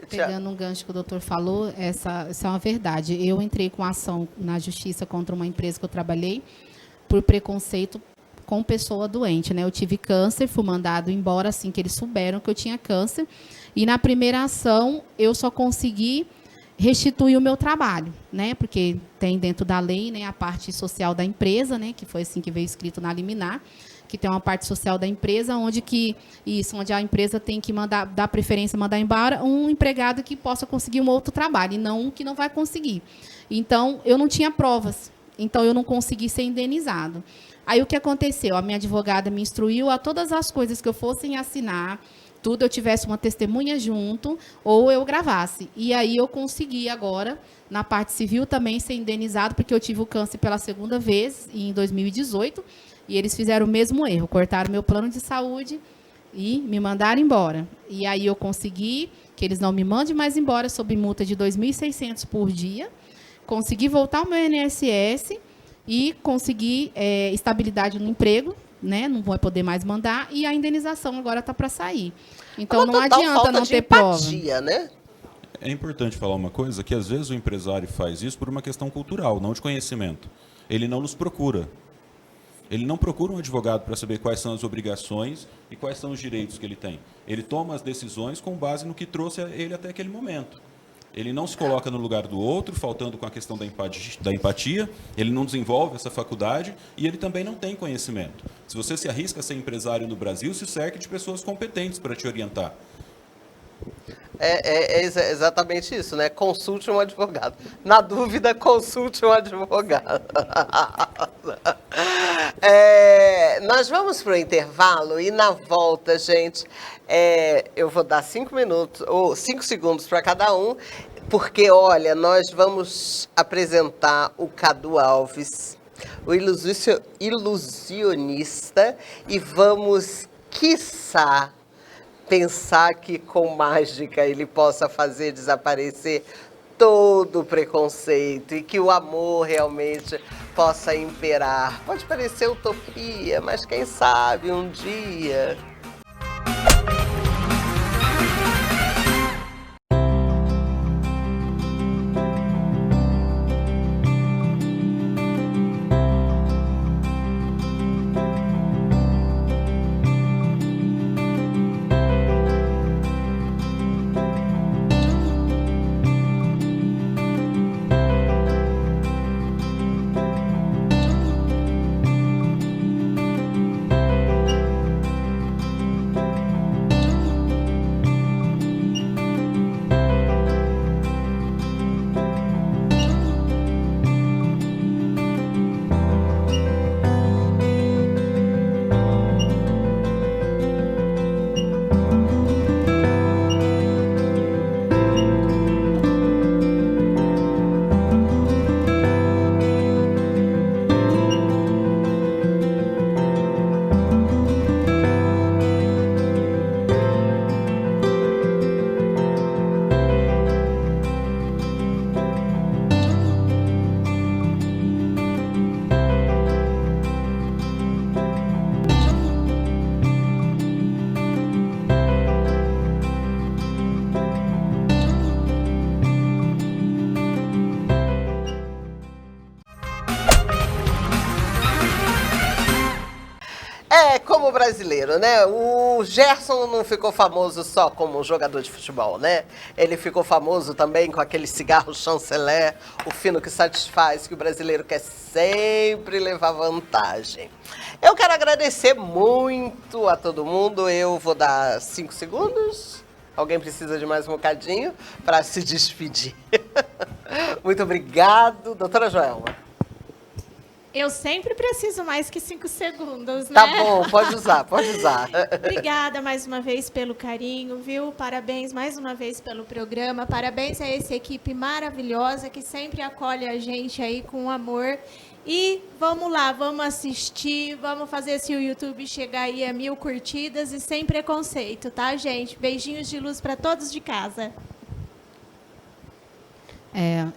Pegando um gancho que o doutor falou, essa é uma verdade. Eu entrei com ação na justiça contra uma empresa que eu trabalhei por preconceito com pessoa doente, né? Eu tive câncer, fui mandado embora assim que eles souberam que eu tinha câncer. E na primeira ação, eu só consegui restituir o meu trabalho, né? Porque tem dentro da lei, né, a parte social da empresa, né, que foi assim que veio escrito na liminar, que tem uma parte social da empresa, onde a empresa tem que dar preferência, mandar embora um empregado que possa conseguir um outro trabalho, e não um que não vai conseguir. Então, eu não tinha provas, então eu não consegui ser indenizado. Aí, o que aconteceu? A minha advogada me instruiu a todas as coisas que eu fosse assinar, tudo eu tivesse uma testemunha junto, ou eu gravasse. E aí eu consegui agora, na parte civil, também ser indenizado, porque eu tive o câncer pela segunda vez, em 2018, e eles fizeram o mesmo erro, cortaram meu plano de saúde e me mandaram embora. E aí eu consegui que eles não me mandem mais embora sob multa de R$ 2.600 por dia, consegui voltar ao meu INSS e consegui estabilidade no emprego, né? Não vai poder mais mandar, e a indenização agora está para sair. Então, não adianta não ter prova. Né? É importante falar uma coisa, que às vezes o empresário faz isso por uma questão cultural, não de conhecimento. Ele não nos procura. Ele não procura um advogado para saber quais são as obrigações e quais são os direitos que ele tem. Ele toma as decisões com base no que trouxe ele até aquele momento. Ele não se coloca no lugar do outro, faltando com a questão da empatia, ele não desenvolve essa faculdade e ele também não tem conhecimento. Se você se arrisca a ser empresário no Brasil, se cerque de pessoas competentes para te orientar. É exatamente isso, né? Consulte um advogado. Na dúvida, consulte um advogado. Nós vamos para o intervalo e na volta, gente, eu vou dar 5 minutos ou 5 segundos para cada um, porque, olha, nós vamos apresentar o Cadu Alves, o ilusionista, e vamos, quiçá, pensar que com mágica ele possa fazer desaparecer todo o preconceito e que o amor realmente possa imperar. Pode parecer utopia, mas quem sabe um dia... Como brasileiro, né? O Gerson não ficou famoso só como jogador de futebol, né? Ele ficou famoso também com aquele cigarro chanceler, o fino que satisfaz, que o brasileiro quer sempre levar vantagem. Eu quero agradecer muito a todo mundo. Eu vou dar 5 segundos. Alguém precisa de mais um bocadinho para se despedir. Muito obrigado, doutora Joelma. Eu sempre preciso mais que 5 segundos, né? Tá bom, pode usar, pode usar. Obrigada mais uma vez pelo carinho, viu? Parabéns mais uma vez pelo programa. Parabéns a essa equipe maravilhosa que sempre acolhe a gente aí com amor. E vamos lá, vamos assistir, vamos fazer esse YouTube chegar aí a 1000 curtidas e sem preconceito, tá, gente? Beijinhos de luz para todos de casa.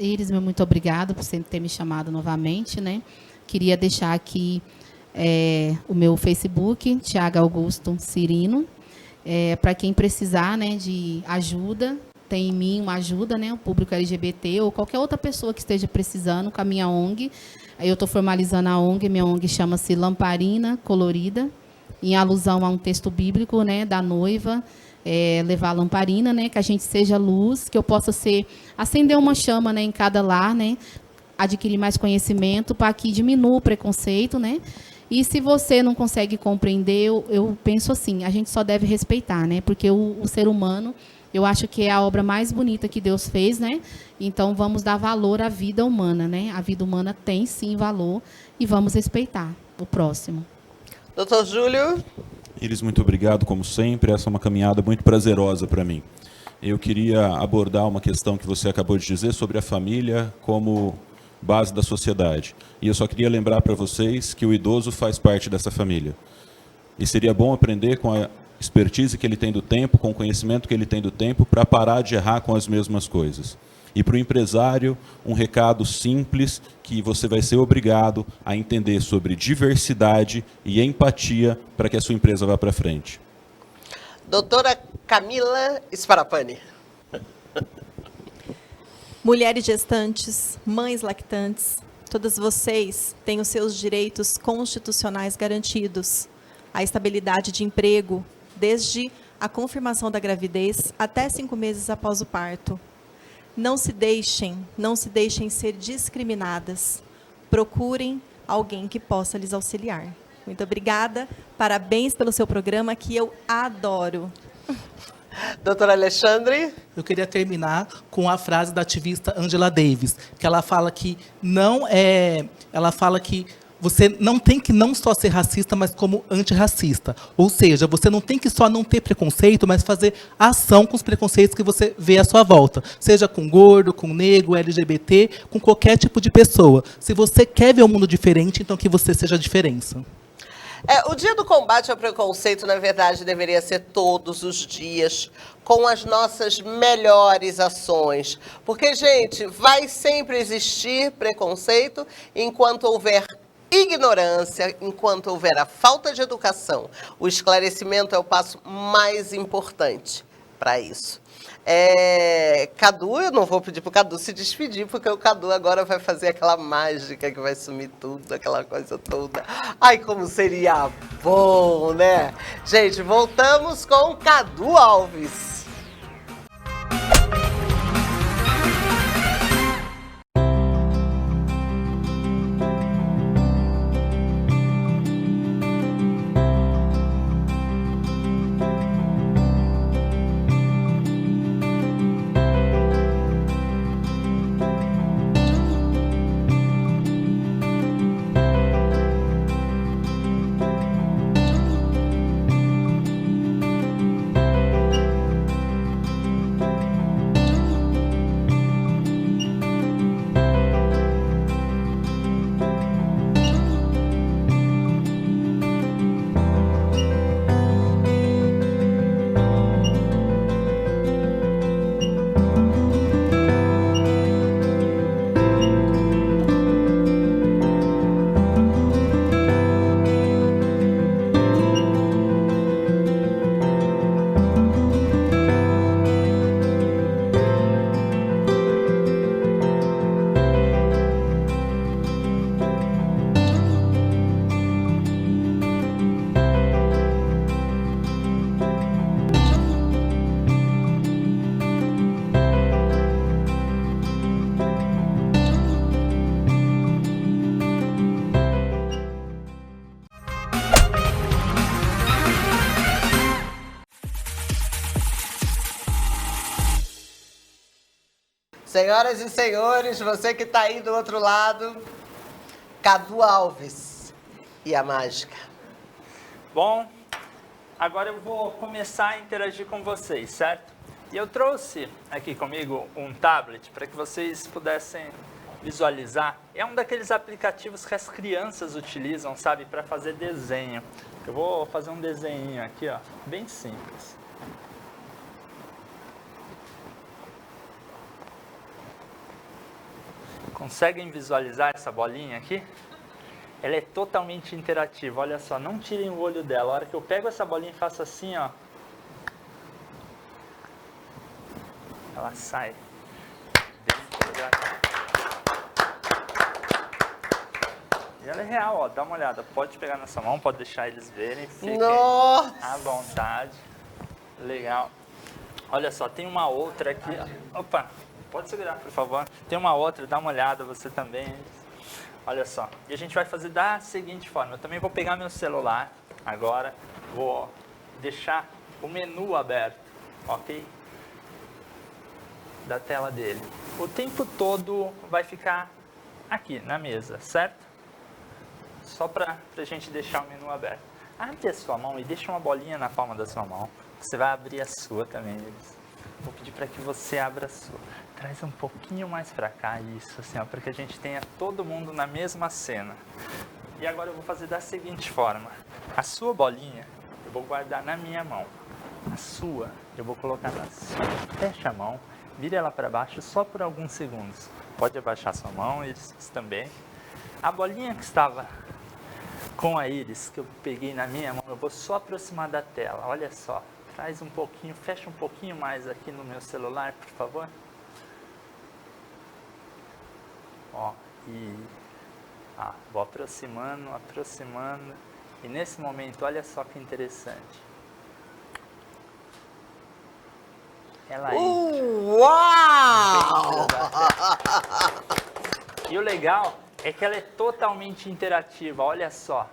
Iris, muito obrigada por sempre ter me chamado novamente, né? Queria deixar aqui o meu Facebook, Thiago Augusto Cirino, para quem precisar, né, de ajuda, tem em mim uma ajuda, né, o público LGBT ou qualquer outra pessoa que esteja precisando com a minha ONG. Eu estou formalizando a ONG, minha ONG chama-se Lamparina Colorida, em alusão a um texto bíblico, né, da noiva, levar a lamparina, né? Que a gente seja luz, que eu possa acender uma chama, né, em cada lar, né? Adquirir mais conhecimento para que diminua o preconceito, né? E se você não consegue compreender, eu penso assim, a gente só deve respeitar, né? Porque o ser humano, eu acho que é a obra mais bonita que Deus fez, né? Então, vamos dar valor à vida humana, né? A vida humana tem, sim, valor e vamos respeitar o próximo. Doutor Júlio? Iris, muito obrigado, como sempre. Essa é uma caminhada muito prazerosa para mim. Eu queria abordar uma questão que você acabou de dizer sobre a família como base da sociedade. E eu só queria lembrar para vocês que o idoso faz parte dessa família. E seria bom aprender com a expertise que ele tem do tempo, com o conhecimento que ele tem do tempo, para parar de errar com as mesmas coisas. E para o empresário, um recado simples que você vai ser obrigado a entender sobre diversidade e empatia para que a sua empresa vá para frente. Doutora Camila Sparapani. Mulheres gestantes, mães lactantes, todas vocês têm os seus direitos constitucionais garantidos. A estabilidade de emprego, desde a confirmação da gravidez até 5 meses após o parto. Não se deixem ser discriminadas. Procurem alguém que possa lhes auxiliar. Muito obrigada, parabéns pelo seu programa, que eu adoro. Doutora Alexandre? Eu queria terminar com a frase da ativista Angela Davis, que ela fala que você não tem que não só ser racista, mas como antirracista. Ou seja, você não tem que só não ter preconceito, mas fazer ação com os preconceitos que você vê à sua volta. Seja com gordo, com negro, LGBT, com qualquer tipo de pessoa. Se você quer ver um mundo diferente, então que você seja a diferença. O dia do combate ao preconceito, na verdade, deveria ser todos os dias, com as nossas melhores ações. Porque, gente, vai sempre existir preconceito enquanto houver ignorância, enquanto houver a falta de educação. O esclarecimento é o passo mais importante para isso. Cadu, eu não vou pedir para o Cadu se despedir, porque o Cadu agora vai fazer aquela mágica que vai sumir tudo, aquela coisa toda. Ai, como seria bom, né? Gente, voltamos com Cadu Alves. Senhoras e senhores, você que está aí do outro lado, Cadu Alves e a mágica. Bom, agora eu vou começar a interagir com vocês, certo? E eu trouxe aqui comigo um tablet para que vocês pudessem visualizar. É um daqueles aplicativos que as crianças utilizam, sabe, para fazer desenho. Eu vou fazer um desenho aqui, ó, bem simples. Conseguem visualizar essa bolinha aqui? Ela é totalmente interativa, olha só, não tirem o olho dela. A hora que eu pego essa bolinha e faço assim, ó, ela sai dentro do lugar. E ela é real, ó, dá uma olhada. Pode pegar nessa mão, pode deixar eles verem, fiquem à vontade. Legal. Olha só, tem uma outra aqui. Opa, pode segurar, por favor. Tem uma outra, dá uma olhada você também. Olha só. E a gente vai fazer da seguinte forma. Eu também vou pegar meu celular agora. Vou deixar o menu aberto, ok? Da tela dele. O tempo todo vai ficar aqui na mesa, certo? Só para a gente deixar o menu aberto. Abre a sua mão e deixa uma bolinha na palma da sua mão. Você vai abrir a sua também. Vou pedir para que você abra a sua. Traz um pouquinho mais para cá, isso, assim, ó, para que a gente tenha todo mundo na mesma cena. E agora eu vou fazer da seguinte forma. A sua bolinha eu vou guardar na minha mão. A sua eu vou colocar na sua. Fecha a mão, vira ela para baixo só por alguns segundos. Pode abaixar sua mão, Iris também. A bolinha que estava com a Iris, que eu peguei na minha mão, eu vou só aproximar da tela. Olha só, traz um pouquinho, fecha um pouquinho mais aqui no meu celular, por favor. Ó, e vou aproximando, aproximando. E nesse momento, olha só que interessante. Ela Uau! E o legal é que ela é totalmente interativa, olha só.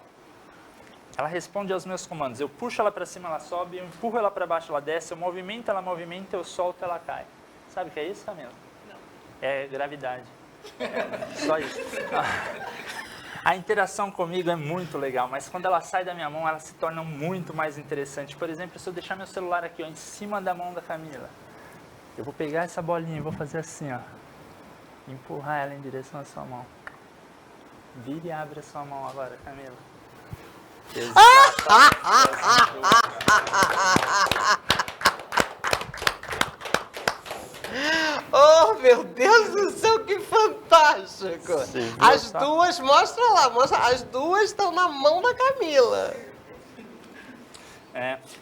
Ela responde aos meus comandos. Eu puxo ela para cima, ela sobe. Eu empurro ela para baixo, ela desce. Eu movimento, ela movimenta. Eu solto, ela cai. Sabe o que é isso, Camila? Não. É gravidade. Só isso. A interação comigo é muito legal, mas quando ela sai da minha mão, ela se torna muito mais interessante. Por exemplo, se eu deixar meu celular aqui, ó, em cima da mão da Camila, eu vou pegar essa bolinha e vou fazer assim, ó. Empurrar ela em direção à sua mão. Vire e abre a sua mão agora, Camila. Oh, meu Deus do céu, que fantástico! As duas, mostra lá, as duas estão na mão da Camila.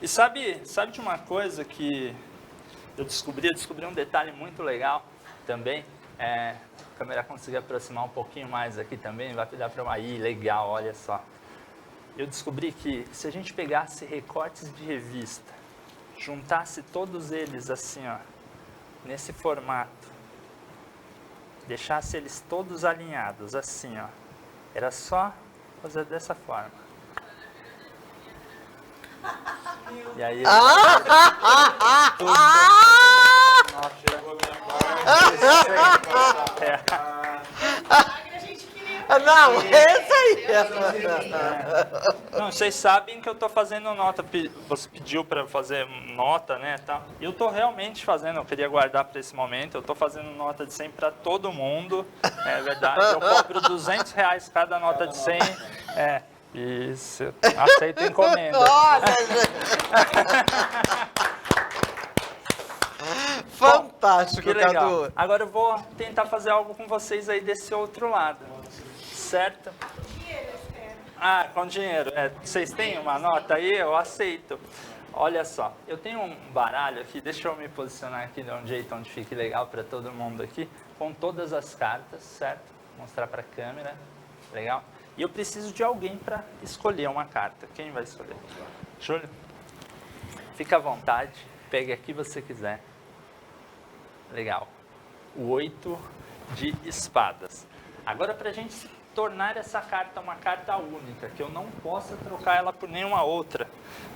E sabe de uma coisa que eu descobri um detalhe muito legal também. A câmera conseguir aproximar um pouquinho mais aqui também, vai dar para uma... Ih, legal, olha só. Eu descobri que se a gente pegasse recortes de revista, juntasse todos eles assim, ó, nesse formato, deixasse eles todos alinhados assim, ó, era só fazer dessa forma. E aí... Não, esse aí. Não, vocês sabem que eu estou fazendo nota. Você pediu para fazer nota, né? Tá? Eu estou realmente fazendo. Eu queria guardar para esse momento. Eu estou fazendo nota de 100 para todo mundo. É verdade. Eu cobro R$200 cada nota de 100. Isso. Aceito encomenda. Fantástico, que legal. Cadu. Agora eu vou tentar fazer algo com vocês aí desse outro lado. Certo? Com dinheiro. Vocês têm uma nota aí? Eu aceito. Olha só, eu tenho um baralho aqui, deixa eu me posicionar aqui de um jeito onde fique legal para todo mundo aqui, com todas as cartas, certo? Mostrar para a câmera, legal? E eu preciso de alguém para escolher uma carta. Quem vai escolher? Júlio? Fica à vontade, pegue a que você quiser. Legal. O 8 de espadas. Agora, para a gente tornar essa carta uma carta única, que eu não possa trocar ela por nenhuma outra,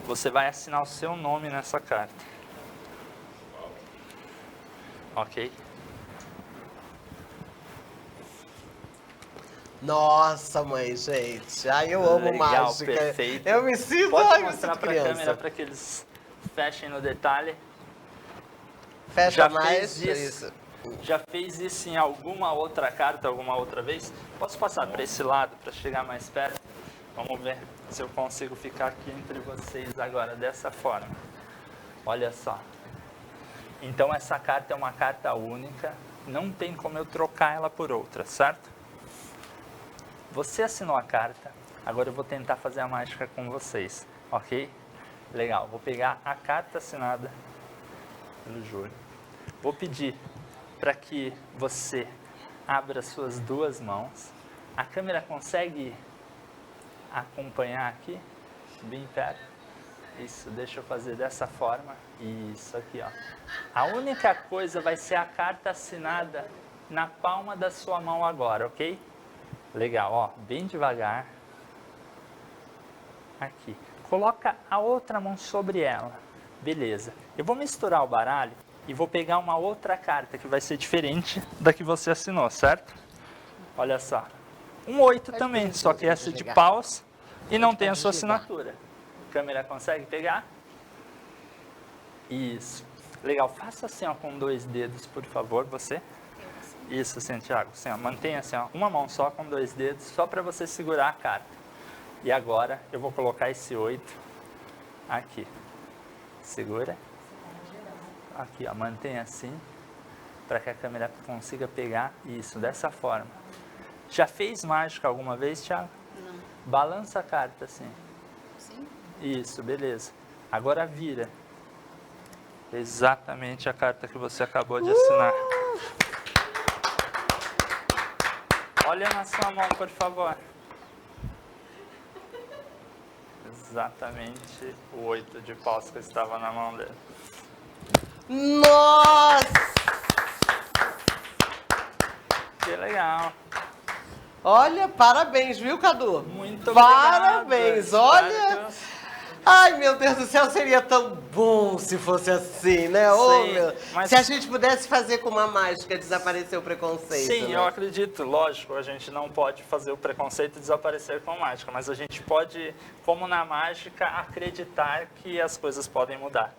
você vai assinar o seu nome nessa carta. Ok? Nossa, mãe, gente. Ai, eu amo Legal, mágica. perfeito. Eu me sinto, Pode me mostrar sinto para a criança. câmera para que eles fechem no detalhe. Fecha Já mais. fez isso? Já fez isso em alguma outra carta, alguma outra vez? Posso passar para esse lado, para chegar mais perto? Vamos ver se eu consigo ficar aqui entre vocês agora, dessa forma. Olha só. Então, essa carta é uma carta única, não tem como eu trocar ela por outra, certo? Você assinou a carta, agora eu vou tentar fazer a mágica com vocês, ok? Legal, vou pegar a carta assinada pelo Júlio. Vou pedir para que você abra suas duas mãos. A câmera consegue acompanhar aqui, bem perto. Isso, deixa eu fazer dessa forma. Isso aqui, ó. A única coisa vai ser a carta assinada na palma da sua mão agora, ok? Legal, ó, bem devagar. Aqui. Coloca a outra mão sobre ela. Beleza. Eu vou misturar o baralho e vou pegar uma outra carta que vai ser diferente da que você assinou, certo? Olha só. Um 8 também, só que essa é de paus e não tem a sua assinatura. A câmera consegue pegar? Isso. Legal. Faça assim, ó, com 2 dedos, por favor, você. Isso, assim, Thiago. Assim, ó, mantenha assim, ó, uma mão só com 2 dedos, só para você segurar a carta. E agora eu vou colocar esse 8 aqui. Segura. Aqui, ó, mantenha assim, para que a câmera consiga pegar isso, dessa forma. Já fez mágica alguma vez, Thiago? Não. Balança a carta assim. Sim? Isso, beleza. Agora vira. Exatamente a carta que você acabou de assinar. Olha na sua mão, por favor. Exatamente o 8 de paus que estava na mão dele. Nossa! Que legal. Olha, parabéns, viu, Cadu? Muito parabéns, obrigado. olha. Ai, meu Deus do céu, seria tão bom se fosse assim, né? Ô, Sim, meu. mas- Se a gente pudesse fazer com uma mágica desaparecer o preconceito. Sim, né? eu acredito. Lógico, a gente não pode fazer o preconceito desaparecer com mágica, mas a gente pode, como na mágica, acreditar que as coisas podem mudar.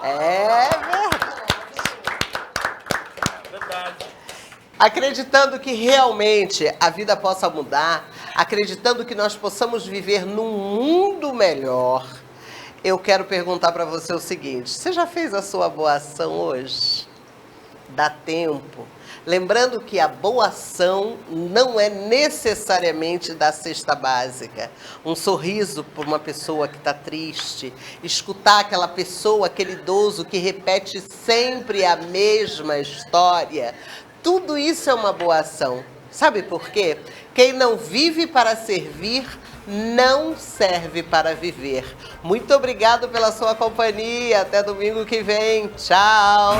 É verdade. É verdade. Acreditando que realmente a vida possa mudar, acreditando que nós possamos viver num mundo melhor, eu quero perguntar para você o seguinte: você já fez a sua boa ação hoje? Dá tempo. Lembrando que a boa ação não é necessariamente da cesta básica. Um sorriso por uma pessoa que está triste, escutar aquela pessoa, aquele idoso que repete sempre a mesma história. Tudo isso é uma boa ação. Sabe por quê? Quem não vive para servir, não serve para viver. Muito obrigado pela sua companhia. Até domingo que vem. Tchau.